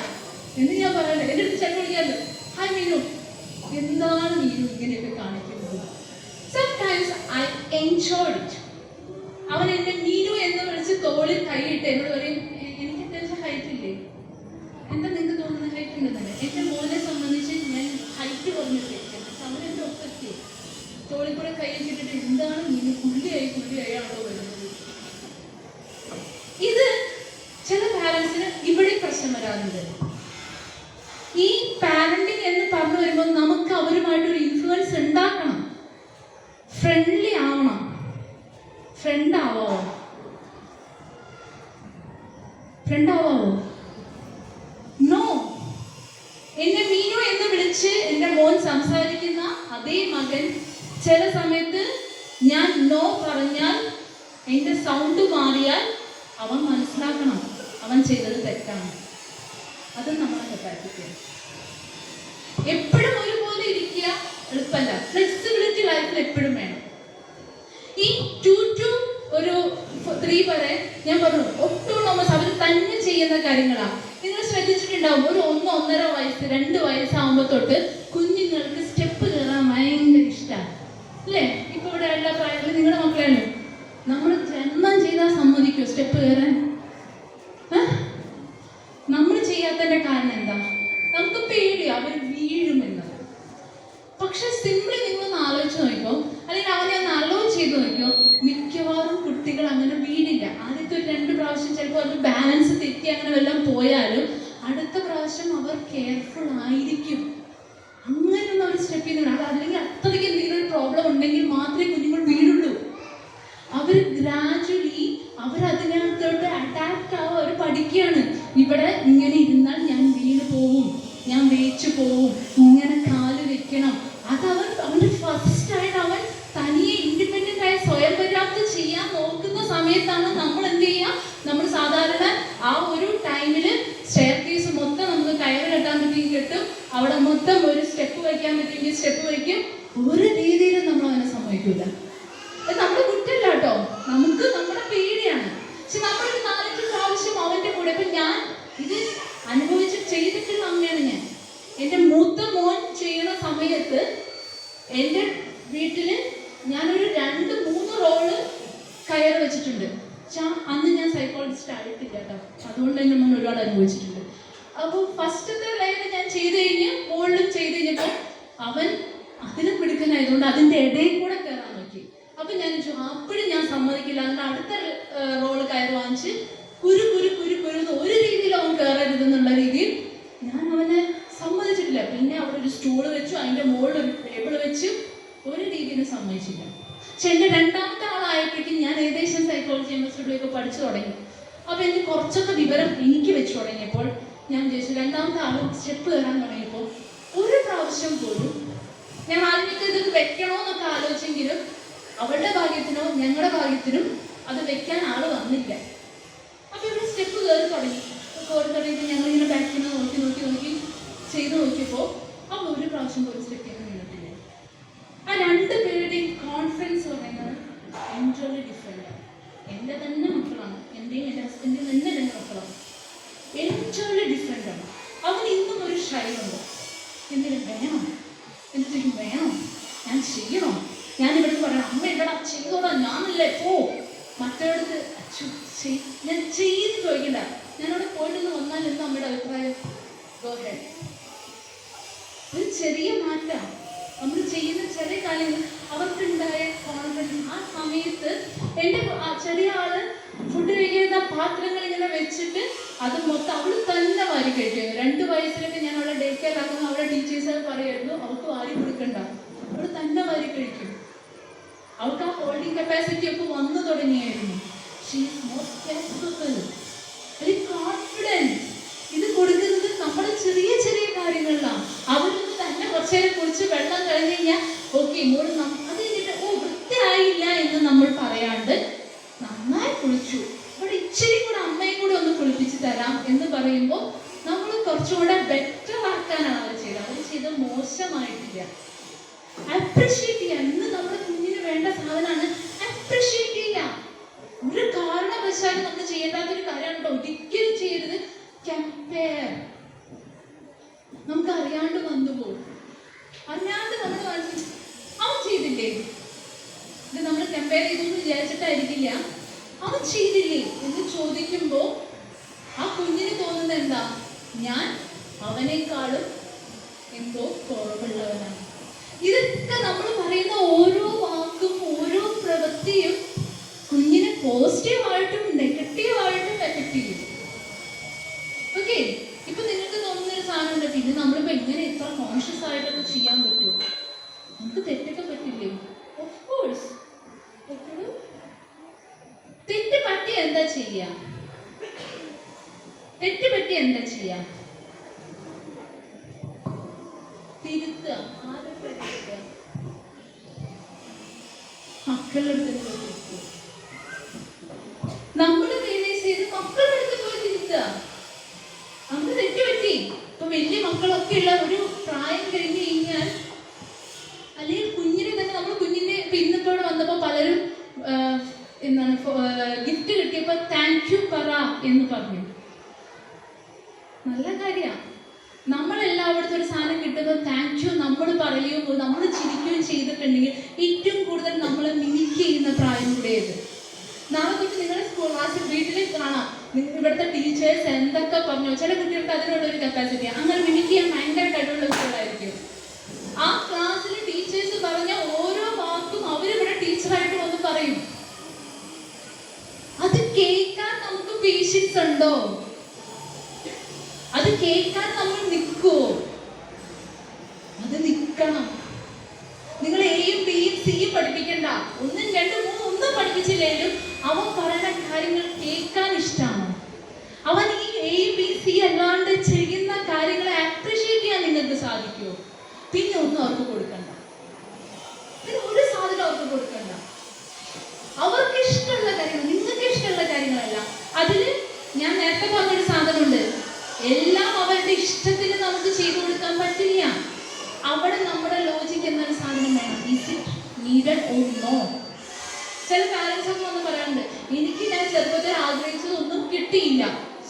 എന്ന് ഞാൻ പറയണ്ടേ. എൻ്റെ അടുത്ത് ചിലപ്പോൾ വിളിക്കാമല്ലോ, ഹായ് മീനു, എന്താണ് മീനു ഇങ്ങനെയൊക്കെ കാണിക്കുന്നത്? Sometimes I enjoy it. അവൻ എന്നെ മീനു എന്ന് വിളിച്ച് തോളിൽ കൈയിട്ട് എന്നോട് പറയും, എനിക്ക് അത്യാവശ്യം ഹൈറ്റ് ഇല്ലേ? എന്താ നിങ്ങൾക്ക് തോന്നുന്ന ഹൈറ്റ് ഉണ്ടെന്നല്ലേ? എൻ്റെ മോനെ സംബന്ധിച്ച് ഞാൻ ഹൈറ്റ് കുറഞ്ഞിട്ട് അവൻ എൻ്റെ ഒപ്പത്തി തോളിൽ കൂടെ കൈ ഇട്ടിട്ട് എന്താണ് മീനു കുള്ളിയാണോ വരുന്നത്? ഇത് ചില പാരൻസിന് ഇവിടെ പ്രശ്നം വരാറുണ്ട്. ഈ പാരന്റിങ് എന്ന് പറഞ്ഞു വരുമ്പോൾ നമുക്ക് അവരുമായിട്ടൊരു ഇൻഫ്ലുവൻസ് ഉണ്ടാക്കണം. ഫ്രണ്ട്ലി ആവണം. ഫ്രണ്ട് ആവാമോ? നോ. എന്നെ മീനു എന്ന് വിളിച്ച് എൻ്റെ മോൻ സംസാരിക്കുന്ന അതേ മകൻ ചില സമയത്ത് ഞാൻ നോ പറഞ്ഞാൽ എൻ്റെ സൗണ്ട് മാറിയാൽ അവൻ മനസ്സിലാക്കണം അവൻ ചെയ്തത് തെറ്റാണ്. അത് നമ്മളെ കപ്പാസിറ്റി. എപ്പോഴും ഒരുപോലെ ഇരിക്കുക എളുപ്പമല്ല. ഫ്ലെക്സിബിലിറ്റി ലൈഫിൽ എപ്പോഴും വേണം. ഈ 2 to 3 വരെ ഞാൻ പറഞ്ഞു ഒട്ടോണോമസ് അവർ തന്നെ ചെയ്യുന്ന കാര്യങ്ങളാണ്. നിങ്ങൾ ശ്രദ്ധിച്ചിട്ടുണ്ടാവും, ഒരു 1-1.5 വയസ്സ് 2 വയസ്സാകുമ്പോൾ തൊട്ട് കുഞ്ഞുങ്ങൾക്ക് സ്റ്റെപ്പ് കയറാൻ ഭയങ്കര ഇഷ്ടമാണ് അല്ലേ? ഇപ്പൊ ഇവിടെ എല്ലാ പ്രായത്തിലും നിങ്ങളുടെ മക്കളെയല്ലോ നമ്മൾ ജന്മം ചെയ്താൽ സമ്മതിക്കോ സ്റ്റെപ്പ് കയറാൻ? നമ്മൾ ചെയ്യാത്തതിന്റെ കാരണം എന്താ? നമുക്ക് പേടിയോ അവർ വീഴുമെന്നത്. പക്ഷെ സിംപ്ലി നിങ്ങളൊന്ന് ആലോചിച്ച് നോക്കിക്കോ, അല്ലെങ്കിൽ അവനെ ഒന്ന് അലോ ചെയ്ത് നോക്കിക്കോ, മിക്കവാറും കുട്ടികൾ അങ്ങനെ വീടില്ല. ആദ്യത്തെ ഒരു 2 പ്രാവശ്യം ചിലപ്പോൾ അവർ ബാലൻസ് തെറ്റി അങ്ങനെ വല്ലതും പോയാലും അടുത്ത പ്രാവശ്യം അവർ കെയർഫുൾ ആയിരിക്കും. അങ്ങനെയൊന്നും അവർ സ്റ്റെപ്പ് ചെയ്യുന്നില്ല. അല്ലെങ്കിൽ അത്രയ്ക്ക് എന്തെങ്കിലും ഒരു പ്രോബ്ലം ഉണ്ടെങ്കിൽ മാത്രമേ കുഞ്ഞുങ്ങൾ വീഴുള്ളൂ. അവർ സമയത്താണ് നമ്മൾ എന്ത് ചെയ്യുക, നമ്മൾ സാധാരണ ആ ഒരു ടൈമില് സ്റ്റെയർ കേസ് മൊത്തം നമുക്ക് കയറ് കെട്ടാൻ പറ്റുമെങ്കിൽ കെട്ടും, അവിടെ മൊത്തം ഒരു സ്റ്റെപ്പ് വയ്ക്കാൻ പറ്റുമെങ്കിൽ സ്റ്റെപ്പ് വയ്ക്കും. ഒരു രീതിയിലും നമ്മൾ അവനെ സമ്മതിക്കില്ല. നമ്മുടെ കുറ്റല്ല കേട്ടോ, നമുക്ക് നമ്മുടെ പേടിയാണ്. പക്ഷെ നമ്മളൊരു 4-5 പ്രാവശ്യം അവന്റെ കൂടെ, ഇപ്പൊ ഞാൻ ഇത് അനുഭവിച്ച് ചെയ്തിട്ടുള്ള അമ്മയാണ് ഞാൻ. എൻ്റെ മൂത്ത മോൻ ചെയ്യണ സമയത്ത് എൻ്റെ വീട്ടില് ഞാനൊരു 2-3 റോള് കയറ് വെച്ചിട്ടുണ്ട്. പക്ഷെ അന്ന് ഞാൻ സൈക്കോളജിസ്റ്റ് ആയിട്ടില്ല കേട്ടോ, അതുകൊണ്ട് എൻ്റെ മോൻ ഒരുപാട് അനുഭവിച്ചിട്ടുണ്ട്. അപ്പോൾ ഫസ്റ്റത്തെ ലൈന് ഞാൻ ചെയ്ത് കഴിഞ്ഞ് മുകളിലും ചെയ്ത് കഴിഞ്ഞപ്പോൾ അവൻ അതിനെ പിടിക്കാനായതുകൊണ്ട് അതിൻ്റെ ഇടയിൽ കൂടെ കയറാൻ നോക്കി. അപ്പം ഞാൻ അപ്പോഴും ഞാൻ സമ്മതിക്കില്ല, അതിൻ്റെ അടുത്ത റോള് കയറ് വാങ്ങിച്ച് കുരു ഒരു രീതിയിൽ അവൻ കയറരുതെന്നുള്ള രീതിയിൽ ഞാൻ അവനെ സമ്മതിച്ചിട്ടില്ല. പിന്നെ അവിടെ ഒരു സ്റ്റൂള് വെച്ചു, അതിൻ്റെ മുകളിൽ ഒരു ടേബിൾ വെച്ചു, ഒരു രീതിയിലും സമ്മതിച്ചില്ല. പക്ഷെ എൻ്റെ 2ാമത്തെ ആളായപ്പോഴേക്കും ഞാൻ ഏകദേശം സൈക്കോളജി MSW പഠിച്ചു തുടങ്ങി. അപ്പോൾ എനിക്ക് കുറച്ചൊക്കെ വിവരം എനിക്ക് വെച്ച് തുടങ്ങിയപ്പോൾ ഞാൻ വിചാരിച്ചു 2ാമത്തെ ആൾ സ്റ്റെപ്പ് കയറാൻ തുടങ്ങിയപ്പോൾ ഒരു പ്രാവശ്യം പോലും ഞാൻ ആദ്യമൊക്കെ ഇത് വെക്കണോന്നൊക്കെ ആലോചിച്ചെങ്കിലും അവളുടെ ഭാഗ്യത്തിനോ ഞങ്ങളുടെ ഭാഗ്യത്തിനും അത് വെക്കാൻ ആൾ വന്നില്ല. അപ്പോൾ ഇവിടെ സ്റ്റെപ്പ് കയറി തുടങ്ങിയപ്പോൾ ഞങ്ങളിങ്ങനെ ബാക്കിൽ നോക്കി ചെയ്ത് നോക്കിയപ്പോൾ അവൾ ഒരു പ്രാവശ്യം പോലും സ്റ്റെപ്പ് ചെയ്യാൻ നിന്നിട്ടില്ല. ആ 2 പേരുടെയും കോൺഫിഡൻസ് പറയുന്നത് എൻറ്റയർലി ഡിഫറെൻ്റാണ്. എൻ്റെ തന്നെ മക്കളാണ്, എൻ്റെയും എൻ്റെ ഹസ്ബൻഡിൻ്റെ തന്നെ 2 മക്കളാണ്. എൻറ്റയർലി ഡിഫറെൻ്റാണ്. അവന് ഇന്നും ഒരു ഷൈനുണ്ട്. എന്തെങ്കിലും വേണം, ഞാൻ ചെയ്യണം, ഞാൻ ഇവിടെ പറയണം, അമ്മ ഇവിടെ ചെയ്തോടാ, ഞാനല്ലേ പോ. മറ്റൊരിടത്ത് ഞാൻ ചെയ്ത് ചോദിക്കണ്ട, ഞാനവിടെ പോയിട്ടൊന്ന് വന്നാൽ എന്താ അമ്മയുടെ അഭിപ്രായം? Go head. ഒരു ചെറിയ മാറ്റം നമ്മൾ ചെയ്യുന്ന ചെറിയ കാര്യങ്ങൾ അവർക്കുണ്ടായ കോൺഫിഡൻസ്. ആ സമയത്ത് എൻ്റെ ചെറിയ ആള് ഫുഡ് കഴിക്കുന്ന പാത്രങ്ങൾ ഇങ്ങനെ വെച്ചിട്ട് അത് മൊത്തം അവൾ തന്നെ വാരി കഴിക്കും. 2 വയസ്സിലൊക്കെ ഞാൻ അവളെ ഡേ കെയർ ആക്കുമ്പോൾ അവളുടെ ടീച്ചേഴ്സ് പറയുമായിരുന്നു അവൾക്ക് വാരി കൊടുക്കണ്ട, അവൾ തന്നെ വാരി കഴിക്കും. അവൾക്ക് ആ ഹോൾഡിങ് കപ്പാസിറ്റി ഒക്കെ വന്നു തുടങ്ങിയായിരുന്നു. She is more capable, very confidence. ഇത് കൊടുക്കുന്നത് നമ്മുടെ ചെറിയ ചെറിയ കാര്യങ്ങളിലാണ്. അവരൊന്ന് തന്നെ കുറച്ചേരം കുളിച്ച് വെള്ളം കഴിഞ്ഞ് കഴിഞ്ഞാൽ ഓക്കെ ഇങ്ങോട്ട് അത് കഴിഞ്ഞിട്ട് വൃത്തിയായില്ല എന്ന് നമ്മൾ പറയാണ്ട് നന്നായി കുളിച്ചു, ഇവിടെ ഇച്ചിരി കൂടെ അമ്മയും കൂടെ ഒന്ന് കുളിപ്പിച്ച് തരാം എന്ന് പറയുമ്പോൾ നമ്മൾ കുറച്ചുകൂടെ ബെറ്റർ ആക്കാനാണ് അവർ ചെയ്തത്. അവർ ചെയ്ത് മോശമായിട്ടില്ല. അപ്രിഷിയേറ്റ് ചെയ്യാം. ഇന്ന് നമ്മുടെ കുഞ്ഞിന് വേണ്ട സാധനമാണ് അപ്രിഷിയേറ്റ് ചെയ്യാം. ഒരു കാരണവശാലും നമ്മൾ ചെയ്യേണ്ടാത്തൊരു കാര്യമാണ് കേട്ടോ, ഒരിക്കലും ചെയ്യരുത് കമ്പയർ. നമുക്ക് അറിയാണ്ട് വന്നുപോകും, അറിയാണ്ട് നമ്മൾ അവൻ ചെയ്തില്ലേ, ഇത് നമ്മൾ കമ്പയർ ചെയ്തൊന്നും വിചാരിച്ചിട്ടായിരിക്കില്ല, അവൻ ചെയ്തില്ലേ എന്ന് ചോദിക്കുമ്പോൾ ആ കുഞ്ഞിന് തോന്നുന്നത് എന്താ, ഞാൻ അവനേക്കാളും എന്തോ കുറവുള്ളവനാണ്. ഇതൊക്കെ നമ്മൾ പറയുന്ന ഓരോ വാക്കും ഓരോ പ്രവൃത്തിയും കുഞ്ഞിനെ പോസിറ്റീവായിട്ടും നെഗറ്റീവായിട്ടും എഫക്റ്റ് ചെയ്യും. ഓക്കെ, ഇപ്പൊ നിങ്ങൾക്ക് തോന്നുന്നൊരു സാധനം ഉണ്ട്, പിന്നെ നമ്മളിപ്പോ എങ്ങനെ ഇത്ര കോൺഷ്യസ് ആയിട്ടൊക്കെ ചെയ്യാൻ പറ്റുമോ? നമുക്ക് തെറ്റൊക്കെ പറ്റില്ലേ? Of course. തെറ്റ് പറ്റി എന്താ ചെയ്യാ? തെറ്റ് പറ്റി എന്താ ചെയ്യാ? തിരുത്തുക. ആരൊക്കെ തിരുത്തുക? മക്കളുടെ അടുത്ത് പോയി തിരുത്തുക. നമ്മൾ റിയലൈസ് ചെയ്ത് മക്കളുടെ അടുത്ത് പോയി തിരുത്തുക. നമുക്ക് തെറ്റ് പറ്റി. ഇപ്പൊ വലിയ മക്കളൊക്കെ ഉള്ള ഒരു പ്രായം കഴിഞ്ഞ് കഴിഞ്ഞാൽ അല്ലെങ്കിൽ കുഞ്ഞിനെ തന്നെ നമ്മൾ കുഞ്ഞിനെ ഇപ്പൊ ഇന്നിപ്പോ ഇവിടെ വന്നപ്പോ പലരും എന്താണ് ഗിഫ്റ്റ് കിട്ടിയപ്പോ താങ്ക് യു പറ എന്ന് പറഞ്ഞു. നല്ല കാര്യമാണ്. നമ്മളെല്ലായിടത്തും ഒരു സാധനം കിട്ടുമ്പോൾ താങ്ക് യു നമ്മൾ പറയുമ്പോൾ നമ്മൾ ചിരിക്കുകയും ചെയ്തിട്ടുണ്ടെങ്കിൽ ഏറ്റവും കൂടുതൽ നമ്മൾ മിമിക് ചെയ്യുന്ന പ്രായം കൂടെയത്. നാളെ തൊട്ട് നിങ്ങളുടെ ക്ലാസ്സിൽ വീട്ടിൽ കാണാം ഇവിടുത്തെ ടീച്ചേഴ്സ് എന്തൊക്കെ പറഞ്ഞു. ചില കുട്ടികൾക്ക് അതിനുള്ളൊരു കപ്പാസിറ്റി, അങ്ങനെ മിമിക് ചെയ്യാൻ ഭയങ്കര കഴിവുള്ള കുട്ടികളായിരിക്കും. ആ ക്ലാസ്സിൽ ടീച്ചേഴ്സ് പറഞ്ഞ ഓരോ വാക്കും അവരിവിടെ ടീച്ചറായിട്ട് വന്ന് പറയും. അത് കേൾക്കാൻ നമുക്ക് പേഷ്യൻസ് ഉണ്ടോ? അത് കേൾക്കാൻ നമ്മൾ നിൽക്കുവോ? അത് നിൽക്കണം. നിങ്ങൾ എയും ബിയും സിയും പഠിപ്പിക്കണ്ട, 1, 2, 3 ഒന്നും പഠിപ്പിച്ചില്ലെങ്കിലും അവൻ പറയുന്ന കാര്യങ്ങൾ കേൾക്കാൻ ഇഷ്ടമാണ്. അവൻ ഈ എയും ബി സി അല്ലാണ്ട് ചെയ്യുന്ന കാര്യങ്ങളെ അപ്രീഷിയേറ്റ് ചെയ്യാൻ നിങ്ങൾക്ക് സാധിക്കുമോ? പിന്നെ ഒന്നും അവർക്ക് കൊടുക്കണ്ട, പിന്നെ ഒരു സാധനം അവർക്ക് കൊടുക്കണ്ട. അവർക്ക് ഇഷ്ടമുള്ള കാര്യങ്ങൾ, നിങ്ങൾക്ക് അതില് ഞാൻ നേരത്തെ പറഞ്ഞൊരു സാധനമുണ്ട്, എല്ലാം അവരുടെ ഇഷ്ടത്തിന് നമുക്ക് ചെയ്തു കൊടുക്കാൻ പറ്റില്ല. അവിടെ നമ്മുടെ ലോജിക് എന്നൊരു സാധനം വേണം. Is it needed or no? ചില പാരൻസ് ഒക്കെ വന്ന് പറയാറുണ്ട്, എനിക്ക് ഞാൻ ചെറുപ്പത്തിൽ ആഗ്രഹിച്ചതൊന്നും കിട്ടിയില്ല,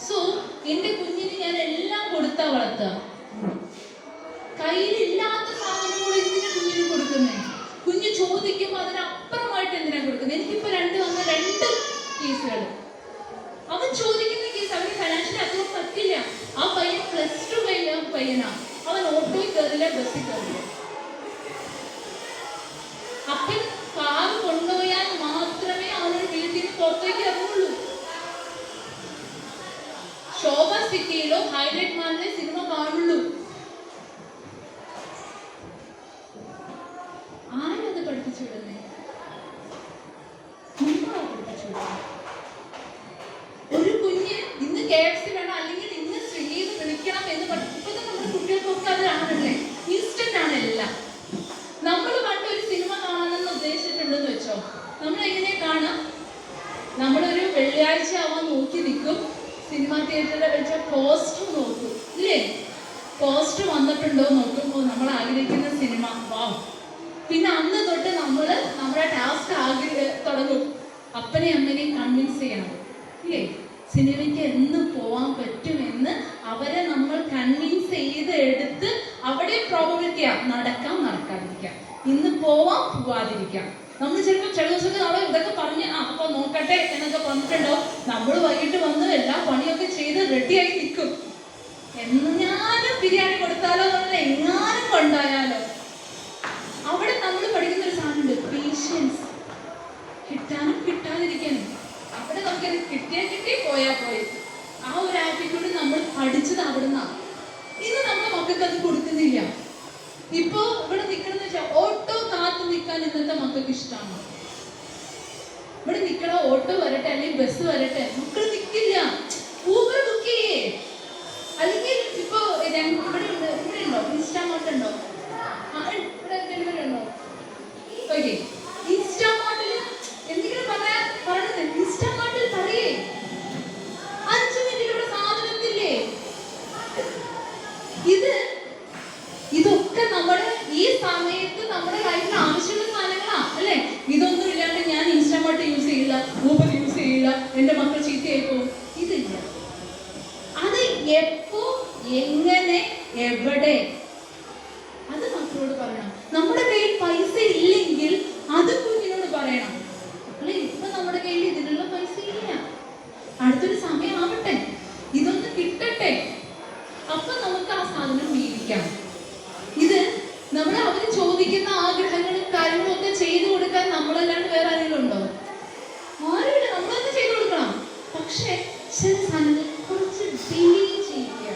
സോ എന്റെ കുഞ്ഞിന് ഞാൻ എല്ലാം കൊടുത്താ വളർത്തുക. കയ്യിലില്ലാത്ത സാധനങ്ങൾ എന്തിനാ കുഞ്ഞിന് കൊടുക്കുന്നേ? കുഞ്ഞ് ചോദിക്കുമ്പോൾ അതിനപ്പുറമായിട്ട് എന്തിനാ കൊടുക്കുന്നത്? എനിക്കിപ്പോ രണ്ട് കേസുകൾ. അവൻ ചോദിക്കുന്ന കേസ് അവന് ഫൈനാൻഷ്യലി അത്രയും പറ്റില്ല. ആ പയ്യൻ +2 കഴിഞ്ഞ പയ്യനാ, അവൻ ഓട്ടോയിൽ കയറില്ല, ബസ്സിൽ കയറില്ല. അപ്പൻ കാർ കൊണ്ടുപോയാൽ മാത്രമേ അവനൊരു വീട്ടിൽ നിന്ന് പുറത്തേക്ക് ഇറങ്ങുള്ളൂ. ശോഭ സിറ്റിയിലോ ഹൈലൈറ്റ് മാളിലെ സിനിമ കാണുള്ളൂ. ആരത് പഠിപ്പിച്ചു വിടുന്നേ? നമ്മളാ പഠിപ്പിച്ചു വിടുന്നത്. ഒരു കുഞ്ഞ് ഇന്ന് KFC വേണം, അല്ലെങ്കിൽ ഇന്ന് സ്വിഗ്ഗിന്ന് വിളിക്കണം എന്ന് ഇപ്പോഴത്തെ നമ്മുടെ കുട്ടികൾക്കൊക്കെ അതാണല്ലേ, ഇൻസ്റ്റന്റ് ആണ് എല്ലാം. നമ്മൾ പണ്ട് ഒരു സിനിമ കാണാനെന്ന് ഉദ്ദേശിച്ചിട്ടുണ്ടെന്ന് വെച്ചോ, നമ്മൾ എങ്ങനെ കാണാം? നമ്മളൊരു വെള്ളിയാഴ്ച ആവാൻ നോക്കി നിൽക്കും, സിനിമ തിയേറ്ററിൽ വെച്ച പോസ്റ്റർ നോക്കും, ഇല്ലേ? പോസ്റ്റർ വന്നിട്ടുണ്ടോ നോക്കുമ്പോൾ നമ്മൾ ആഗ്രഹിക്കുന്ന സിനിമ, വാവ്. പിന്നെ അന്ന് തൊട്ട് നമ്മുടെ ടാസ്ക് തുടങ്ങും, അപ്പനെ അമ്മനെയും കൺവിൻസ് ചെയ്യണം, ഇല്ലേ? സിനിമയ്ക്ക് എന്ന് പോവാൻ പറ്റുമെന്ന് അവരെ നമ്മൾ കൺവിൻസ് ചെയ്ത് എടുത്ത്, അവിടെ പ്രോബബിലിറ്റിയാ നടക്കാം നടക്കാതിരിക്കാം, ഇന്ന് പോവാം പോവാതിരിക്കാം. നമ്മൾ ചിലപ്പോൾ ചില ദിവസമൊക്കെ നമ്മൾ ഇതൊക്കെ പറഞ്ഞ് അപ്പൊ നോക്കട്ടെ എന്നൊക്കെ പറഞ്ഞിട്ടുണ്ടോ, നമ്മൾ വൈകിട്ട് വന്ന് എല്ലാ പണിയൊക്കെ ചെയ്ത് റെഡിയായി നിൽക്കും. എങ്ങാനും ബിരിയാണി കൊടുത്താലോ, നമ്മൾ എങ്ങാനും കൊണ്ടായാലോ. അവിടെ നമ്മൾ പഠിക്കുന്ന ഒരു സാധനമുണ്ട്, പേഷ്യൻസ്. കിട്ടാനും കിട്ടാതിരിക്കാനും. അവിടെ നമുക്കത് കിട്ടി പോയാൽ പോയി. ആ ഒരു ആറ്റിറ്റ്യൂഡ് നമ്മൾ പഠിച്ചത് അവിടുന്നാണ്. ഇന്ന് നമ്മുടെ മക്കൾക്ക് അത് കൊടുക്കുന്നില്ല. ഇപ്പോ ഇവിടെ നിൽക്കണമെന്ന് വെച്ചാൽ ഓട്ടോ കാത്തു നിൽക്കാൻ ഇന്നത്തെ മക്കൾക്ക് ഇഷ്ടമാണ്. ഇവിടെ നിൽക്കണ ഓട്ടോ വരട്ടെ അല്ലെങ്കിൽ ബസ് വരട്ടെ, മക്കൾ നിൽക്കില്ല. ഊബർ ബുക്ക് ചെയ്യേ, അല്ലെങ്കിൽ ഇപ്പോ ഇവിടെ ഉണ്ടോ ഇൻസ്റ്റാമാർട്ട് ഉണ്ടോ? ഇവിടെ ഡെലിവറി ഉണ്ടോ? ഓക്കെ, ഇൻസ്റ്റാമാർട്ടില് എന്തെങ്കിലും പറയണത് ഇൻസ്റ്റാമാർട്ടിൽ പറയേ, 5 മിനിറ്റിലൂടെ സാധനത്തില്ലേ. ഇതൊക്കെ നമ്മുടെ ഈ സമയത്ത് നമ്മുടെ ലൈഫിൽ ആവശ്യമുള്ള സാധനങ്ങളാ, അല്ലേ? ഇതൊന്നും ഇല്ലാണ്ട് ഞാൻ ഇൻസ്റ്റാമാർട്ട് യൂസ് ചെയ്യില്ല, ഊബർ യൂസ് ചെയ്യില്ല, എന്റെ മക്കൾ ചീത്തയായി പോകും. ഇതില്ല. അത് എപ്പോ, എങ്ങനെ, എവിടെ, അത് മക്കളോട് പറയണം. നമ്മുടെ കയ്യിൽ പൈസ ഇല്ലെങ്കിൽ അത് കുഞ്ഞിനോട് പറയണം. അല്ലെ, ഇപ്പൊ നമ്മുടെ കയ്യിൽ ഇതിനുള്ള പൈസ ഇല്ല, അടുത്തൊരു സമയം ആവട്ടെ, ഇതൊന്ന് കിട്ടട്ടെ, അപ്പൊ നമുക്ക് ആ സാധനം മേടിക്കാം. ഇത് നമ്മൾ അവര് ചോദിക്കുന്ന ആഗ്രഹങ്ങളും കാര്യങ്ങളും ഒക്കെ ചെയ്തു കൊടുക്കാൻ നമ്മളല്ലാണ്ട് വേറെ ആരെങ്കിലും ഉണ്ടോ? ആരുമില്ല, നമ്മളൊക്കെ ചെയ്തു കൊടുക്കണം. പക്ഷെ ചില സാധനങ്ങൾ കുറച്ച് ഡിലേ ചെയ്യുക.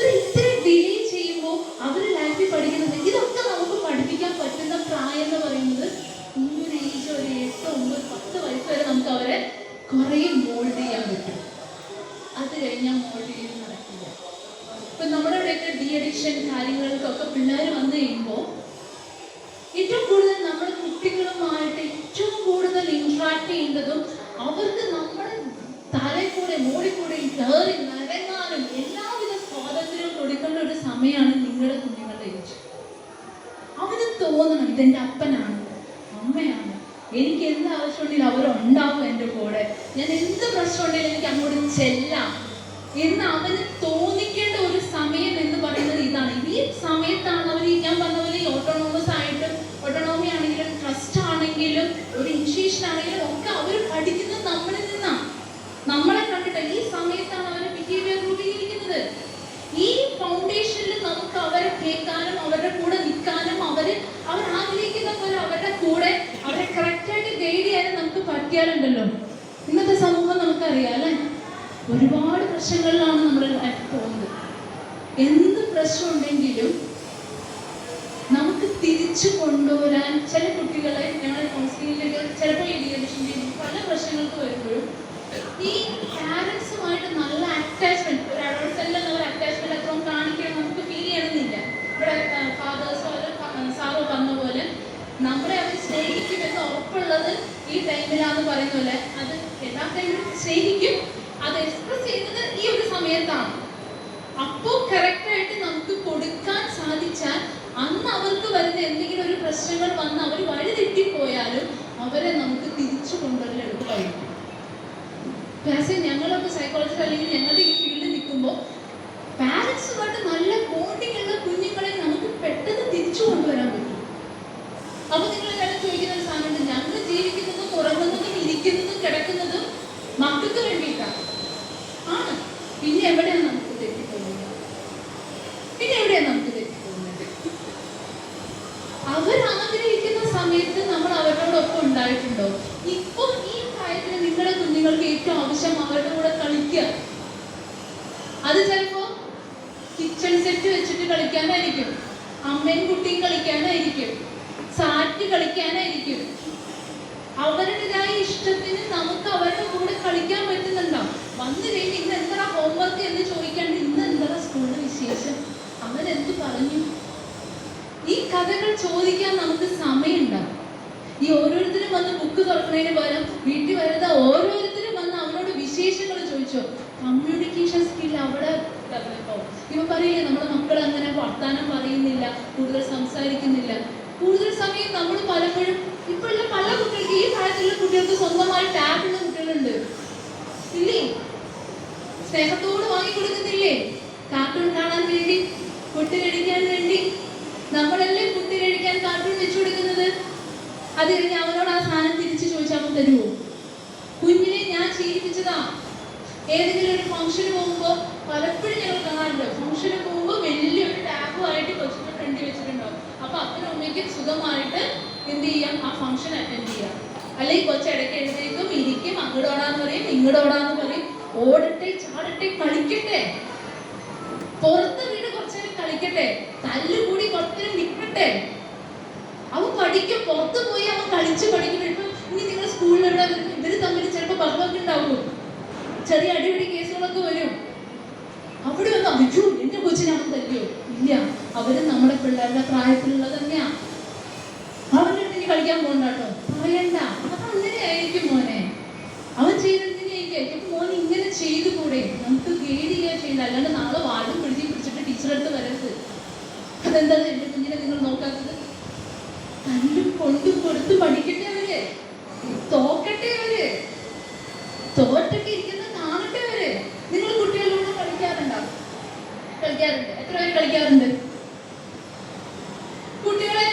ഇത്തിരി ഡിലേ ചെയ്യുമ്പോൾ അവര് ലൈഫിൽ പഠിക്കുന്നത്, ഇതൊക്കെ നമുക്ക് പഠിപ്പിക്കാൻ പറ്റുന്ന പ്രായം എന്ന് പറയുന്നത് ഈ ഒരു ഏജ്, ഒരു 8, 9, 10 വയസ്സ് വരെ നമുക്ക് അവരെ കുറെ മോൾഡ് ചെയ്യാൻ പറ്റും. അത് കഴിഞ്ഞാൽ മോൾഡ് ചെയ്യാൻ നടക്കില്ല. ഇപ്പൊ നമ്മുടെ ഇവിടെയൊക്കെ ഡി അഡിക്ഷൻ കാര്യങ്ങൾക്കൊക്കെ പിള്ളേർ വന്നു കഴിയുമ്പോൾ ഏറ്റവും കൂടുതൽ നമ്മൾ കുട്ടികളുമായിട്ട് ഏറ്റവും കൂടുതൽ ഇന്ററാക്ട് ചെയ്യേണ്ടതും അവർക്ക് നമ്മുടെ തലയിൽ കൂടെ മോളിൽ കൂടെ കയറി നരങ്ങാനും എല്ലാവിധ സ്വാതന്ത്ര്യവും കൊടുക്കേണ്ട ഒരു സമയമാണ് നിങ്ങളുടെ കുഞ്ഞുങ്ങളുടെ ഏജ്. അവന് തോന്നണം ഇതെന്റെ അപ്പനാണ്, അമ്മയാണ്, എനിക്ക് എന്ത് ആവശ്യമുണ്ടെങ്കിലും അവരുണ്ടാവും എൻ്റെ കൂടെ, ഞാൻ എന്ത് പ്രശ്നം ഉണ്ടെങ്കിലും എനിക്ക് അങ്ങോട്ട് ചെല്ലാം എന്ന് അവന് തോന്നിക്കേണ്ട ഒരു സമയം എന്ന് പറയുന്നത് ഇതാണ്. ഈ സമയത്താണ് അവർ, ഞാൻ പറഞ്ഞ പോലെ, ഓട്ടോണോമസ് ആയിട്ടും, ഓട്ടോണോമി ആണെങ്കിലും ട്രസ്റ്റ് ആണെങ്കിലും ഒരു ഇനിഷ്യേഷൻ ആണെങ്കിലും ഒക്കെ അവർ പഠിക്കുന്നത് നമ്മളിൽ നിന്നാണ്, നമ്മളെ കണ്ടിട്ട്. ഈ സമയത്താണ് അവർ ബിഹേവിയർ രൂപീകരിക്കുന്നത്. ഈ ഫൗണ്ടേഷനിൽ നമുക്ക് അവരെ കേൾക്കാനും അവരുടെ കൂടെ നിൽക്കാനും അവർ ആഗ്രഹിക്കുന്ന പോലെ അവരുടെ കൂടെ അവരെ കറക്റ്റായിട്ട് ഗൈഡ് ചെയ്യാനും നമുക്ക് പറ്റിയാലുണ്ടല്ലോ, ഇന്നത്തെ സമൂഹം നമുക്കറിയാം അല്ലേ, ഒരുപാട് പ്രശ്നങ്ങളിലാണ് നമ്മുടെ ലൈഫ് പോകുന്നത്. എന്ത് പ്രശ്നം ഉണ്ടെങ്കിലും നമുക്ക് തിരിച്ചു കൊണ്ടുവരാൻ ചില കുട്ടികളെ ഞങ്ങൾ കൗൺസിലിംഗിലേക്ക് ചിലപ്പോൾ ഈ ഡിയഡിക്ഷൻ്റെ പല പ്രശ്നങ്ങൾക്ക് വരുമ്പോഴും ഈ പാരൻസുമായിട്ട് നല്ല അറ്റാച്ച്മെന്റ്, ഒരു അഡോൾസെല്ലാം നമ്മൾ അറ്റാച്ച്മെന്റ് അത്രയും കാണിക്കാൻ നമുക്ക് ഫീൽ ചെയ്യണമെന്നില്ല. ഇവിടെ ഫാദേഴ്സോ സാറോ പറഞ്ഞ പോലെ നമ്മളെ അവർ സ്നേഹിക്കുമെന്ന് ഉറപ്പുള്ളത് ഈ ടൈമിലാന്ന് പറയുന്ന പോലെ അത് എല്ലാ ടൈമിൽ സ്നേഹിക്കും. അത് എക്സ്പ്രസ് ചെയ്യുന്നത് ഈ ഒരു സമയത്താണ്. അപ്പോൾ കറക്റ്റായിട്ട് നമുക്ക് കൊടുക്കാൻ സാധിച്ചാൽ അന്ന് അവർക്ക് വരുന്ന എന്തെങ്കിലും ഒരു പ്രശ്നങ്ങൾ വന്ന് അവർ വഴി തെറ്റിപ്പോയാലും അവരെ നമുക്ക് തിരിച്ചു കൊണ്ടുവരാൻ എളുപ്പമായിരിക്കും. ഞങ്ങളൊക്കെ സൈക്കോളജിസ്റ്റ് അല്ലെങ്കിൽ ഞങ്ങളുടെ ഈ ഫീൽഡിൽ നിൽക്കുമ്പോൾ പാരൻസുമായിട്ട് നല്ല ബോണ്ടിങ് ഉള്ള കുഞ്ഞുങ്ങളെ നമുക്ക് പെട്ടെന്ന് തിരിച്ചു കൊണ്ടുവരാൻ പറ്റും. അപ്പൊ നിങ്ങൾ എല്ലാവരും ചോദിക്കുന്ന ഒരു സാധനമുണ്ട്, ഞങ്ങൾ ജീവിക്കുന്നതും ഉറങ്ങുന്നതും ഇരിക്കുന്നതും കിടക്കുന്നതും മക്കൾക്ക് വേണ്ടിയിട്ടാണ്. ആണ്. പിന്നെ എവിടെയാണ് നമുക്ക് തെറ്റിപ്പോകുന്നത്? അവരാഗ്രഹിക്കുന്ന സമയത്ത് നമ്മൾ അവരോടൊപ്പം ഉണ്ടായിട്ടുണ്ടോ? ഇപ്പൊ ഈ പ്രായത്തിൽ നിങ്ങളുടെ കുഞ്ഞുങ്ങൾക്ക് ഏറ്റവും ആവശ്യം അവരുടെ കൂടെ കളിക്കുക. അത് ചിലപ്പോ കിച്ചൺ സെറ്റ് വെച്ചിട്ട് കളിക്കാനായിരിക്കും, അമ്മയും കുട്ടിയും കളിക്കാനായിരിക്കും, സാറ്റ് കളിക്കാനായിരിക്കും. അവരുടേതായ ഇഷ്ടത്തിന് നമുക്ക് അവരുടെ കൂടെ കളിക്കാൻ പറ്റുന്നുണ്ടാവും. വന്നു കഴിഞ്ഞ് ഇന്ന് എന്താ ഹോംവർക്ക് എന്ന് ചോദിക്കാണ്ട് ഇന്ന് എന്താ സ്കൂളിലെ വിശേഷം, അവരെന്ത് പറഞ്ഞു, ഈ കഥകൾ ചോദിക്കാൻ നമുക്ക് സമയമുണ്ടാവും. ഈ ഓരോരുത്തരും വന്ന് ബുക്ക് തുറക്കുന്നതിന് പകരം വീട്ടിൽ വരുന്ന ഓരോരുത്തരും വന്ന് അവരോട് വിശേഷങ്ങൾ ചോദിച്ചോ. കമ്മ്യൂണിക്കേഷൻ സ്കിൽ അവിടെ ഡെവലപ്പ് ആവും. ഇവ പറയില്ലേ, നമ്മുടെ മക്കൾ അങ്ങനെ വർത്താനം പറയുന്നില്ല, കൂടുതൽ സംസാരിക്കുന്നില്ല. കൂടുതൽ സമയം നമ്മൾ പലപ്പോഴും ഇപ്പോഴുള്ള പല കുട്ടികൾക്ക്, ഈ പ്രായത്തിലുള്ള കുട്ടികൾക്ക് സ്വന്തമായി ടാബുള്ള കുട്ടികളുണ്ട് ഇല്ലേ? സ്നേഹത്തോട് വാങ്ങിക്കൊടുക്കുന്നില്ലേ? കാർട്ടൂൺ കാണാൻ വേണ്ടി, ഫുഡ് കഴിക്കാൻ വേണ്ടി. നമ്മളല്ലേ ഫുഡ് കഴിക്കാൻ കാർട്ടൂൺ വെച്ചു കൊടുക്കുന്നത്. അത് കഴിഞ്ഞ് അവനോട് ആ സാധനം തിരിച്ചു ചോദിച്ചാൽ അവൻ തരുമോ? കുഞ്ഞിനെ ഞാൻ ശീലിപ്പിച്ചതാ. ഏതെങ്കിലും ഒരു ഫംഗ്ഷന് പോകുമ്പോൾ പലപ്പോഴും ഞങ്ങൾ കാണാറുണ്ട്, ഫംഗ്ഷന് പോകുമ്പോൾ വലിയൊരു ടാബുമായിട്ട് കൊച്ചിന്റെ ഫ്രണ്ടിൽ വെച്ചിട്ടുണ്ടാവും. അപ്പൊ അപ്പനും അമ്മയ്ക്കും സുഖമായിട്ട് എന്ത് ചെയ്യാം, ആ ഫംഗ്ഷൻ അറ്റൻഡ് ചെയ്യാം. അല്ലെങ്കിൽ കൊച്ചിടയ്ക്ക് എഴുതേക്കും, ഇരിക്കും, അങ്ങോട്ടോടാന്ന് പറയും, ഇങ്ങോട്ടോടാന്ന് പറയും. ഓടട്ടെ, ചാടട്ടെ, കളിക്കട്ടെ, പുറത്ത് വീട് കുറച്ചേരം കളിക്കട്ടെ, തല്ലുകൂടി കുറച്ചേരം നിൽക്കട്ടെ. അവൻ പഠിക്കും, പുറത്ത് പോയി അവൻ കളിച്ച് പഠിക്കും. ഇപ്പൊ ഇനി നിങ്ങൾ സ്കൂളിലുള്ള ഇവര് തമ്മിൽ ചിലപ്പോൾ ബഹളമൊക്കെ ഉണ്ടാവും, ചെറിയ അടിപിടി കേസുകളൊക്കെ വരും. അവിടെ വന്ന് അയ്യോ എന്റെ കൊച്ചിനെ അവൻ തല്ലിയോ? ഇല്ല, അവര് നമ്മുടെ പിള്ളേരുടെ പ്രായത്തിലുള്ളത് തന്നെയാ. അവരുടെ അടുത്ത് ഇനി കളിക്കാൻ പോകണ്ട കേട്ടോ, പറയണ്ട, അത് അങ്ങനെ ആയിരിക്കും മോനെ, അവൻ ചെയ്തെങ്ങനെയായിരിക്കും മോൻ ഇങ്ങനെ ചെയ്തു കൂടെ. നമുക്ക് ഗൈഡ് ചെയ്യാൻ ചെയ്യണ്ട, അല്ലാണ്ട് നാളെ വാടും പിടിച്ചിട്ട് ടീച്ചറെടുത്ത് വരരുത്. അതെന്താ എന്റെ കുഞ്ഞിനെ നിങ്ങൾ നോക്കാത്തത്? തല്ലും കൊണ്ടും കൊടുത്ത് പഠിക്കട്ടെ അവര്, തോക്കട്ടെ അവര്, തോറ്റൊക്കെ ഇരിക്കുന്ന കാണട്ടെ അവര്. നിങ്ങൾ കുട്ടികളോട് കളിക്കാറുണ്ട്? എത്ര പേര് കളിക്കാറുണ്ട്? കുട്ടികളെ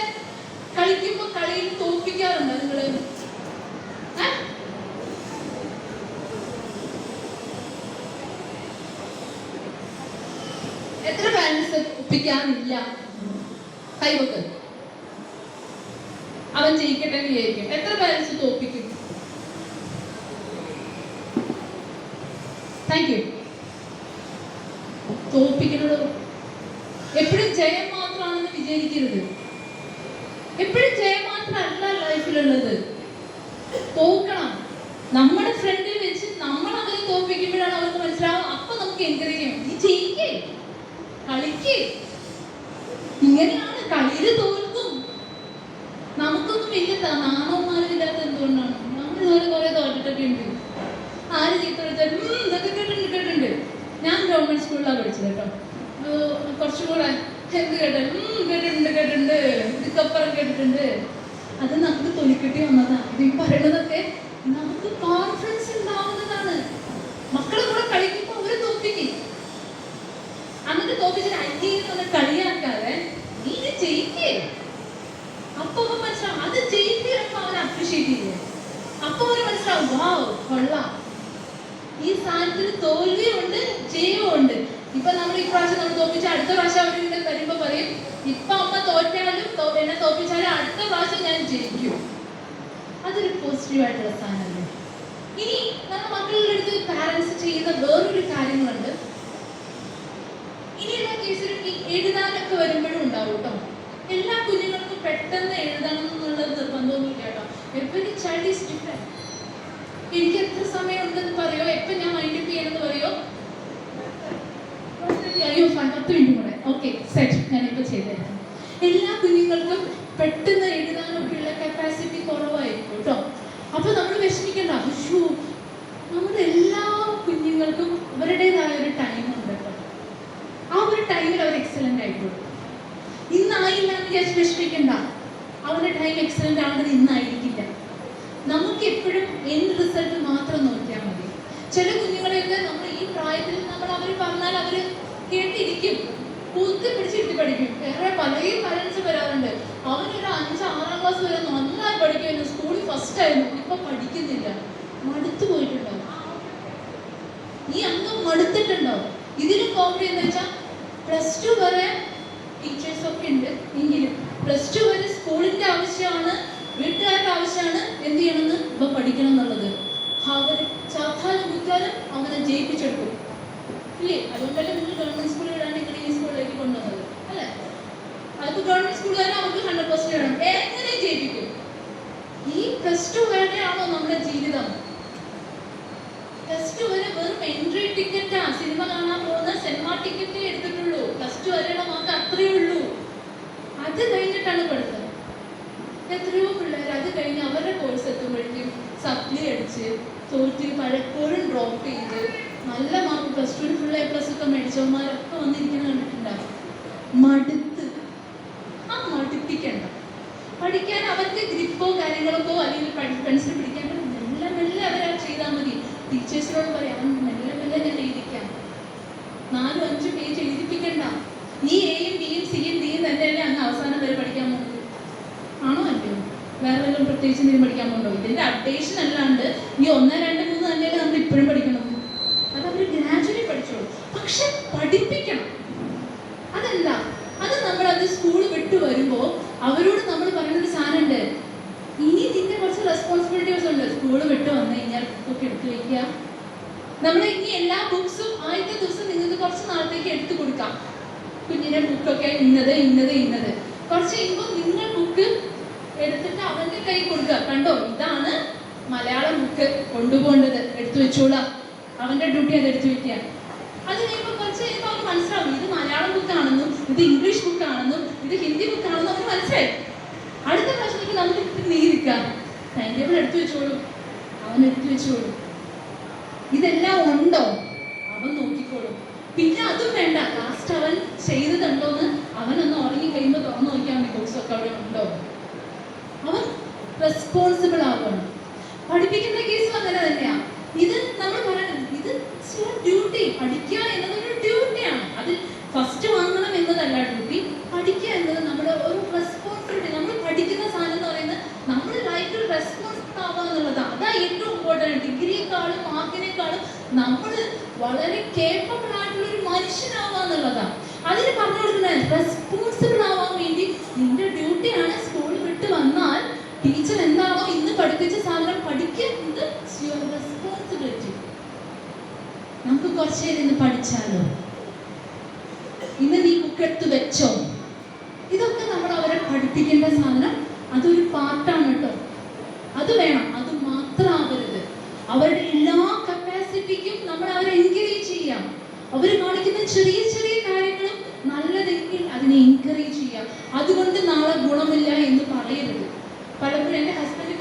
കളിക്കുമ്പോ കളിയിൽ തോൽപ്പിക്കാറുണ്ടോ നിങ്ങള്? എത്ര പാരന്റ്സ് ഒപ്പിക്കാറില്ല? കൈവക്ക്. അവൻ ജയിക്കട്ടെ എന്ന് വിചാരിക്കും. എത്ര പാരന്റ്സ് തോൽപ്പിക്കും? Thank you. തോൽപ്പിക്കുന്നത് എപ്പോഴും ജയം മാത്രമാണെന്ന് വിചാരിക്കരുത്. എപ്പോഴും ജയം മാത്രമല്ല ലൈഫിലുള്ളത്, തോക്കണം. നമ്മുടെ ഫ്രണ്ടിൽ വെച്ച് നമ്മൾ അവരെ തോൽപ്പിക്കുമ്പോഴാണ് അവർക്ക് മനസ്സിലാവും. അപ്പൊ നമുക്ക് എൻകറേജ് ചെയ്യണം, നീ ജയിക്കേ, കളിക്കേ. ഇങ്ങനെയാണ്, കളിയിൽ തോൽക്കും. നമുക്കൊന്നും വലിയ നാണവന്മാരില്ലാത്ത എന്തുകൊണ്ടാണ്? നമ്മൾ ഇതുപോലെ കുറെ തോറ്റിട്ടൊക്കെ ഉണ്ട്. ആര് ചീത്ത വിളിച്ചാലും ഇതൊക്കെ കേട്ടിട്ടുണ്ട്. ഞാൻ ഗവൺമെന്റ് സ്കൂളിലാണ് പഠിച്ചത് കേട്ടോ. കുറച്ചുകൂടെ എന്ത് കേട്ടിട്ടുണ്ട്, ഇതൊക്കപ്പുറം കേട്ടിട്ടുണ്ട്. അത് നമുക്ക് തൊലിക്കെട്ടി വന്നതാണ്. ഇത് ഈ പറയുന്നതൊക്കെ നമുക്ക് കോൺഫിഡൻസ് ഉണ്ടാവുന്നതാണ്. മക്കളെ കൂടെ കളിക്കുമ്പോൾ അവര് തോൽപ്പിക്കും. എന്നിട്ട് തോൽപ്പിച്ചിട്ട് അന്യെന്ന് കളിയാക്കാതെ നീ ജയിക്കേ. അപ്പൊ അവൻ മനസ്സിലാവും, അത് ജയിക്കുമ്പോ അവൻ അപ്രീഷിയേറ്റ് ചെയ്യേ. അപ്പൊ അവന് മനസ്സിലാവും, വാവ് കൊള്ളാം, ഈ സ്ഥാനത്തിന് തോൽവിയുണ്ട് ജയവുമുണ്ട്. ഇപ്പൊ നമ്മൾ ഇപ്രാവശ്യം നമ്മൾ തോൽപ്പിച്ച അടുത്ത പ്രാവശ്യം അവരിങ്ങനെ വരുമ്പോ പറയും, ഇപ്പൊ അമ്മ തോറ്റാലും എന്നെ തോൽപ്പിച്ചാലും അടുത്ത പ്രാവശ്യം ഞാൻ ജയിക്കും. അതൊരു പോസിറ്റീവ് ആയിട്ടുള്ള സ്ഥാനമല്ലേ? ഇനി നമ്മുടെ മക്കളുടെ അടുത്ത് പാരന്റ്സ് ചെയ്യുന്ന വേറൊരു കാര്യങ്ങളുണ്ട്. ഇനിയുള്ള കേസിലും ഈ എഴുതാനൊക്കെ വരുമ്പോഴും ഉണ്ടാവും കേട്ടോ. എല്ലാ കുഞ്ഞുങ്ങൾക്കും പെട്ടെന്ന് എഴുതണം എന്നുള്ളത് നിർബന്ധമൊന്നുമില്ല കേട്ടോ. Every child is different. എനിക്ക് എത്ര സമയം ഉണ്ടെന്ന് പറയോ, എപ്പൊ ഞാൻ മൈൻഡ് അപ്പ് ചെയ്യണമെന്ന് പറയോ? അയ്യോ 10 മിനിറ്റ് കൂടെ. ഓക്കെ സെറ്റ്, ഞാനിപ്പോ ചെയ്തേക്കാം. എല്ലാ കുഞ്ഞുങ്ങൾക്കും പെട്ടെന്ന് എഴുതാനൊക്കെയുള്ള കപ്പാസിറ്റി കുറവായിരിക്കും കേട്ടോ. അപ്പൊ നമ്മൾ വിഷമിക്കണ്ട. അയ്യോ പ്രസിഡന്റ് ആവേണ്ടത് ഇന്നായിരിക്കില്ല. നമുക്ക് എപ്പോഴും എൻഡ് റിസൾട്ട് മാത്രം നോക്കിയാൽ മതി. ചില കുഞ്ഞുങ്ങളെയൊക്കെ നമ്മൾ ഈ പ്രായത്തിൽ നമ്മൾ അവർ പറഞ്ഞാൽ അവർ കേട്ടിരിക്കും, കൂത്തി പിടിച്ചിരുത്തി പഠിക്കും. വേറെ പല പാരൻസ് വരാറുണ്ട്, അവനൊരു 5-6 ക്ലാസ് വരെ നന്നായി പഠിക്കുമായിരുന്നു, സ്കൂളിൽ ഫസ്റ്റ് ആയിരുന്നു, ഇപ്പൊ പഠിക്കുന്നില്ല. മടുത്തു പോയിട്ടുണ്ടാവും. ഈ അംഗം മടുത്തിട്ടുണ്ടാവും. ഇതിലും കോമഡി എന്ന് വെച്ചാൽ +2 വരെ ടീച്ചേഴ്സൊക്കെ ഉണ്ട്, എങ്കിലും +2 വരെ സ്കൂളിന്റെ ആവശ്യമാണ്, വീട്ടുകാരുടെ ആവശ്യമാണ് എന്ത് ചെയ്യണമെന്ന് ഇപ്പൊ പഠിക്കണം എന്നുള്ളത്. അവർ ചാത്താലും കുത്താലും അവനെ ജയിപ്പിച്ചെടുക്കും ഇല്ലേ? അതുകൊണ്ടല്ലേ നിങ്ങൾ ഗവൺമെന്റ് സ്കൂളിൽ ഇടാണ്ട് നിങ്ങൾ ഈ സ്കൂളിലേക്ക് കൊണ്ടുവന്നത് അല്ലേ? അതിപ്പോ ഗവൺമെന്റ് സ്കൂളുകാരെ അവർക്ക് 100% വേണം, എങ്ങനെ ജയിപ്പിക്കും? ഈ +2 വരെയാണോ നമ്മുടെ ജീവിതം? +2 വരെ വെറും എൻട്രി ടിക്കറ്റാ. സിനിമ കാണാൻ പോകുന്ന സിനിമ ടിക്കറ്റേ എടുത്തിട്ടുള്ളൂ. +2 വരെയുള്ള മാർക്ക് അത്രയേ ഉള്ളൂ. അത് കഴിഞ്ഞിട്ടാണ് പഠിത്തം. എത്രയോ പിള്ളേർ അത് കഴിഞ്ഞ് അവരുടെ കോഴ്സ് എത്തുമ്പോഴേക്കും സപ്ലി അടിച്ച് തോറ്റ് പലപ്പോഴും ഡ്രോപ്പ് ചെയ്ത് നല്ല മാർക്ക് +2 ഫുൾ A+ ഒക്കെ മേടിച്ചവന്മാരൊക്കെ വന്നിരിക്കുന്ന കണ്ടിട്ടുണ്ടാവും. മടുത്ത്. ആ മടുപ്പിക്കണ്ട. പഠിക്കാൻ അവർക്ക് ഗ്രിപ്പോ കാര്യങ്ങളൊക്കെ അല്ലെങ്കിൽ പെൻസിൽ പിടിക്കാൻ മെല്ലെ മെല്ലെ അവരാ ചെയ്താൽ മതി. ടീച്ചേഴ്സിനോട് പറയാം, അവൻ മെല്ലെ മെല്ലെ ഞാൻ എഴുതിക്കാം. 4-5 പേജ് എഴുതിപ്പിക്കണ്ട. ഈ Aയും Bയും Cയും Dയും തന്നെയല്ലേ അങ്ങ് അവസാനം വരെ പഠിക്കാൻ പോകുന്നത്? ആണോ? അല്ലയോ? വേറെ വല്ലതും പ്രത്യേകിച്ച് എന്തെങ്കിലും പഠിക്കാൻ പോകുന്നുണ്ടോ? ഇതിന്റെ അപ്ഡേഷൻ അല്ലാണ്ട് ഈ 1, 2, 3 തന്നെയല്ലേ നമ്മൾ ഇപ്പോഴും പഠിക്കണം. അത് അവർ ഗ്രാജുവലി പഠിച്ചോളൂ. പക്ഷെ പഠിപ്പിക്കണം. അതല്ല, അത് നമ്മളത് സ്കൂൾ വിട്ടു വരുമ്പോ അവരോട് നമ്മൾ പറയുന്നൊരു സാധനമുണ്ട്, ഇനി നിന്റെ കുറച്ച് റെസ്പോൺസിബിലിറ്റീസ് ഉണ്ട്. സ്കൂൾ വിട്ട് വന്നു കഴിഞ്ഞാൽ ബുക്കൊക്കെ എടുത്തു വയ്ക്കുക. നമ്മൾ ഇനി എല്ലാ ബുക്സും ആദ്യത്തെ ദിവസം നിങ്ങൾക്ക് കുറച്ച് നാളത്തേക്ക് എടുത്തു കൊടുക്കാം. കുഞ്ഞിന്റെ ബുക്കൊക്കെ ഇന്നത് ഇന്നത് ഇന്നത്. കുറച്ച് കഴിയുമ്പോൾ നിങ്ങൾ ബുക്ക് എടുത്തിട്ട് അവന്റെ കൈ കൊടുക്കുക. കണ്ടോ, ഇതാണ് മലയാളം ബുക്ക് കൊണ്ടുപോകേണ്ടത്, എടുത്തു വെച്ചോളാം. അവന്റെ ഡ്യൂട്ടി അത് എടുത്തു വെക്കുക. അത് കഴിയുമ്പോൾ കുറച്ച് കഴിയുമ്പോൾ അവന് മനസ്സിലാവും, ഇത് മലയാളം ബുക്കാണെന്നും ഇത് ഇംഗ്ലീഷ് ബുക്കാണെന്നും ഇത് ഹിന്ദി ബുക്കാണെന്നും അവന് മനസ്സിലായി. അടുത്ത പ്രാവശ്യത്തേക്ക് നമുക്ക് നീതിക്കാം. ടൈം ടേബിൾ എടുത്തു വെച്ചോളൂ, അവൻ എടുത്തു വെച്ചോളൂ. ഇതെല്ലാം ഉണ്ടോ അവൻ നോക്കിക്കോളും. പിന്നെ അതും വേണ്ട, ലാസ്റ്റ് അവൻ ചെയ്തതുണ്ടോന്ന് അവനൊന്ന് ഉറങ്ങി കഴിയുമ്പോൾ തുറന്നു നോക്കിയാൽ മതി, ബുക്സൊക്കെ അവിടെ ഉണ്ടോ. അവൻ റെസ്പോൺസിബിൾ ആവുകയാണ്. പഠിപ്പിക്കുന്ന കേസും അങ്ങനെ തന്നെയാണ്. ഇത് നമ്മൾ പറയുന്നത്, ഇത് ഡ്യൂട്ടി. പഠിക്കുക എന്നതൊരു ഡ്യൂട്ടിയാണ്. അത് ഫസ്റ്റ് വാങ്ങണം എന്നതല്ല ഡ്യൂട്ടി. പഠിക്കുക എന്നത് നമ്മുടെ ഒരു റെസ്പോൺസിബിലിറ്റി. നമ്മൾ പഠിക്കുന്ന സാധനം എന്ന് പറയുന്നത് നമ്മൾ ലൈഫിൽ റെസ്പോൺസിബിൾ ആവുക എന്നുള്ളതാണ്. അതാ ഏറ്റവും ഇമ്പോർട്ടൻറ്റ്. ഡിഗ്രിയെക്കാളും മാർക്കിനേക്കാളും നമ്മൾ വളരെ കേപ്പബിൾ ആയിട്ടുള്ള ഒരു മനുഷ്യനാവുക എന്നുള്ളതാണ്. അതിന് പറഞ്ഞു കൊടുക്കുന്നത് റെസ്പോൺസിബിൾ ആവാൻ വേണ്ടി നിന്റെ ഡ്യൂട്ടിയാണ്. സ്കൂൾ വിട്ട് വന്നാൽ ടീച്ചർ എന്താണോ ഇന്ന് പഠിപ്പിച്ച സാധനം പഠിക്കുക. ഇത് റെസ്പോൺസിബിലിറ്റി. നമുക്ക് കുറച്ച് നേരം ഇന്ന് പഠിച്ചാലോ, ഇന്ന് നീ ബുക്ക് എടുത്ത് വെച്ചോ, ഇതൊക്കെ നമ്മൾ അവരെ പഠിപ്പിക്കേണ്ട സാധനം. അതൊരു പാർട്ടാണ് കേട്ടോ, അത് വേണം. അത് മാത്രമാവരുത്. അവരുടെ എല്ലാ കപ്പാസിറ്റിക്കും നമ്മൾ അവരെ എൻകറേജ് ചെയ്യാം. അവർ കാണിക്കുന്ന ചെറിയ ചെറിയ കാര്യങ്ങളും നല്ലതെങ്കിൽ അതിനെ എൻകറേജ് ചെയ്യാം. അതുകൊണ്ട് നാളെ ഗുണമില്ല എന്ന് പറയരുത്. പലപ്പോഴും എൻ്റെ ഹസ്ബൻഡ്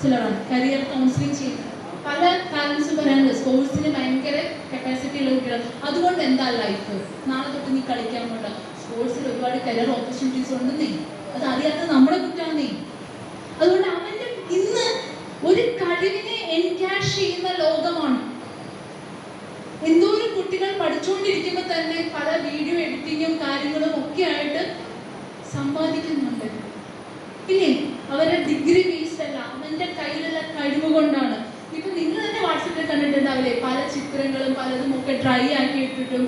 ചിലരാണ് കരിയർ കൗൺസിലിംഗ് ചെയ്യുന്നത്. പല പാരൻസും പറയാനുണ്ട്, സ്പോർട്സിന് ഭയങ്കര കപ്പാസിറ്റി ഉള്ള കുട്ടികൾ, അതുകൊണ്ട് എന്താ ലൈഫ്, നാളെ തൊട്ട് നീ കളിക്കാൻ പോണ്ട, സ്പോർട്സിൽ ഒരുപാട് കരിയർ ഓപ്പർച്യൂണിറ്റീസ് ഉണ്ടെന്നേ. അത് അറിയാത്ത നമ്മുടെ കുറ്റാന്നേ. അതുകൊണ്ട് അവൻ്റെ ഇന്ന് ഒരു കഴിവിനെ എൻകാഷ് ചെയ്യുന്ന ലോകമാണ്. എന്തോരം കുട്ടികൾ പഠിച്ചുകൊണ്ടിരിക്കുമ്പോൾ തന്നെ പല വീഡിയോ എഡിറ്റിങ്ങും കാര്യങ്ങളും ഒക്കെ ആയിട്ട് സമ്പാദിക്കുന്നുണ്ട് ഇല്ലേ? അവരുടെ ഡിഗ്രി ബേസ്ഡ് അല്ല, അവന്റെ കയ്യിലുള്ള കഴിവ് കൊണ്ടാണ്. ഇപ്പൊ നിങ്ങൾ തന്നെ വാട്സപ്പിൽ കണ്ടിട്ടുണ്ടാവില്ലേ, പല ചിത്രങ്ങളും പലതും ഒക്കെ ഡ്രൈ ആക്കി ഇട്ടിട്ടും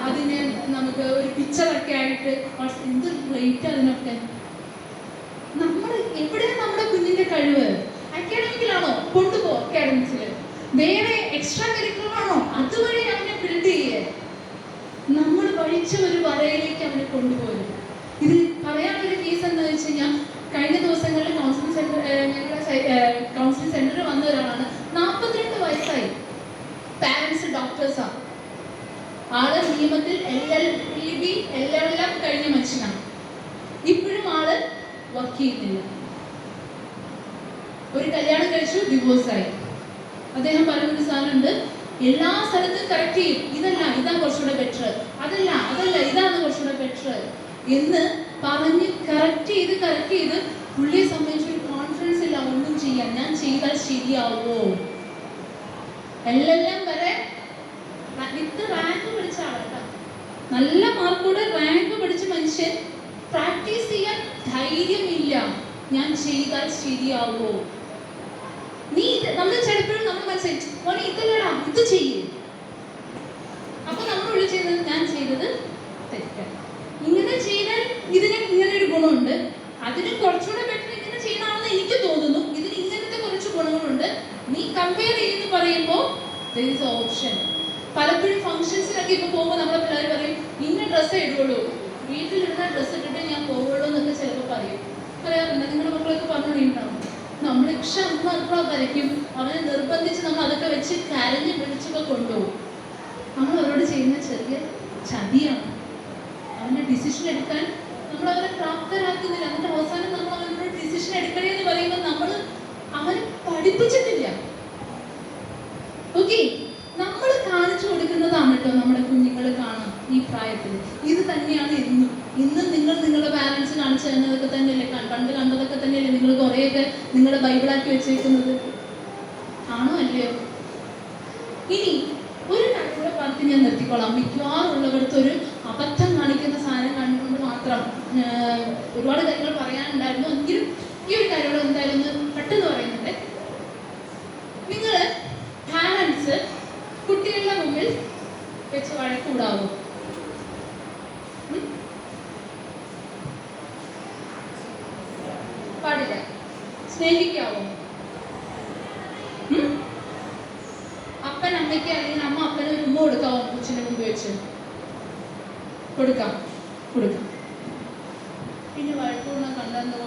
അതിനെ നമുക്ക് ഒരു പിക്ചറൊക്കെ ആയിട്ട് എന്ത് റേറ്റ് അതിനൊക്കെ. നമ്മൾ എവിടെയാണ് നമ്മുടെ കുഞ്ഞിന്റെ കഴിവ്? അക്കാഡമിക്കിലാണോ? കൊണ്ടുപോ അക്കാഡമിക്സിൽ. വേറെ എക്സ്ട്രാ കരിക്കുലർ ആണോ? അതുവഴി അവനെ ബിൽഡ് ചെയ്യേ. നമ്മൾ പഠിച്ച ഒരു വരയിലേക്ക് അവനെ കൊണ്ടുപോകും. ഇത് പറയാനൊരു കേസ് എന്താണെന്ന് വെച്ച് കഴിഞ്ഞാൽ, കഴിഞ്ഞ ദിവസങ്ങളിൽ കൗൺസിലിംഗ് സെന്റർ, ഞങ്ങളുടെ കൗൺസിലിംഗ് സെന്ററിൽ വന്ന ഒരാളാണ്. 42 വയസ്സായി. പാരന്റ്സ് ഡോക്ടേഴ്സാണ്. ആള് നിയമത്തിൽ LLB LLM കഴിഞ്ഞ മനുഷ്യനാണ്. ഇപ്പോഴും ആള് വർക്ക് ചെയ്യുന്നില്ല. ഒരു കല്യാണം കഴിച്ചു, ഡിവോഴ്സായി. അദ്ദേഹം പറയുന്നൊരു സാധനമുണ്ട്, എല്ലാ സ്ഥലത്തും കറക്റ്റ് ചെയ്യും. ഇതല്ല, ഇതാ കുറച്ചുകൂടെ ബെറ്റർ, അതല്ല ഇതാണ് കുറച്ചുകൂടെ ബെറ്റർ എന്ന് പറഞ്ഞ് കറക്റ്റ് ചെയ്ത് പുള്ളിയെ സംബന്ധിച്ചൊരു ചെയ്യാൻ, ഞാൻ ചെയ്താൽ ശരിയാവോ? LLM വരെ വിത്ത് റാങ്ക് പഠിച്ച ആളാണ്, നല്ല മാർക്കോടെ റാങ്ക് പഠിച്ച മനുഷ്യൻ പ്രാക്ടീസ് ചെയ്യാൻ ധൈര്യമില്ല, ഞാൻ ചെയ്താൽ ശരിയാവോ? നീ നമ്മൾ ചിലപ്പോഴും നമ്മൾ മനസ്സിലായി മോനെ ഇതല്ലടാ ഇത് ചെയ്യേ, അപ്പൊ നമ്മൾ ഉള്ളിൽ ചെയ്യുന്നത് ഞാൻ ചെയ്തത് തെറ്റാണ്. ഇങ്ങനെ ചെയ്താൽ ഇതിന് ഇങ്ങനെ ഒരു ഗുണമുണ്ട്, അതിന് കുറച്ചുകൂടെ ബെറ്റർ ഇങ്ങനെ ചെയ്യണമെന്ന് എനിക്ക് തോന്നുന്നു, ഇതിന് ഇങ്ങനത്തെ കുറച്ച് ഗുണങ്ങളുണ്ട്, നീ കമ്പയർ ചെയ്യുന്നു പറയുമ്പോൾ there is ഓപ്ഷൻ. പലപ്പോഴും ഫംഗ്ഷൻസിലൊക്കെ ഇപ്പൊ പോകുമ്പോൾ നമ്മളെ പിള്ളേർ പറയും ഇന്ന ഡ്രസ്സേ ഇടുള്ളൂ, വീട്ടിലിടുന്ന ഡ്രസ്സ് ഇട്ടിട്ട് ഞാൻ പോവുള്ളൂ എന്നൊക്കെ ചിലപ്പോൾ പറയാറുണ്ട്. നിങ്ങളുടെ മക്കളൊക്കെ പറഞ്ഞുകൊണ്ടിട്ടുണ്ടാവും. നമ്മൾ ഇഷ്ടം വരയ്ക്കും, അവനെ നിർബന്ധിച്ച് നമ്മൾ അതൊക്കെ വെച്ച് കരഞ്ഞ് പിടിച്ചൊക്കെ കൊണ്ടുപോകും. നമ്മൾ അവരോട് ചെയ്യുന്ന ചെറിയ ചതിയാണ്. അവൻ്റെ ഡിസിഷൻ എടുക്കാൻ നമ്മൾ അവരെ പ്രാപ്തരാക്കുന്നില്ല. എന്നിട്ട് അവസാനം നമ്മൾ അവനോട് ഡിസിഷൻ എടുക്കണേ എന്ന് പറയുമ്പോൾ നമ്മൾ അവനെ പഠിപ്പിച്ചിട്ടില്ല. ഓക്കെ, നമ്മൾ കാണിച്ചു കൊടുക്കുന്നതാണ് കേട്ടോ നമ്മുടെ കുഞ്ഞുങ്ങൾ കാണാം ഈ പ്രായത്തിൽ. ഇത് തന്നെയാണ് ഇന്നും നിങ്ങൾ നിങ്ങളുടെ പാരൻസ് കാണിച്ചു തന്നതൊക്കെ തന്നെയല്ലേ, പണ്ട് കണ്ടതൊക്കെ തന്നെയല്ലേ നിങ്ങൾ കുറേയൊക്കെ നിങ്ങളുടെ ബൈബിളാക്കി വെച്ചേക്കുന്നത്, ആണോ അല്ലയോ? ഇനി ഒരു കാര്യങ്ങളെ പറഞ്ഞ് ഞാൻ നിർത്തിക്കോളാം. മിക്കവാറുള്ളവർക്ക് അബദ്ധം കാണിക്കുന്ന സാധനം കണ്ടുകൊണ്ട് മാത്രം ഒരുപാട് കാര്യങ്ങൾ പറയാനുണ്ടായിരുന്നു, എങ്കിലും ഈ ഒരു കാര്യങ്ങൾ എന്തായാലും ഒന്ന് പെട്ടെന്ന് പറയുന്നുണ്ട്. നിങ്ങൾ പാരൻസ് കുട്ടികളുടെ മുമ്പിൽ വെച്ച് വഴക്കൂടാവോ? പാടില്ല. സ്നേഹിക്കാവോ? അപ്പൻ അമ്മയ്ക്ക് അല്ലെങ്കിൽ അമ്മ അപ്പന് ഒരു ഉമ്മ കൊടുക്കാവോ? കൊച്ചിന്റെ മുമ്പ് വെച്ച് കൊടുക്കാം. പിന്നെ വഴക്കൂടാൻ കണ്ടെന്ന്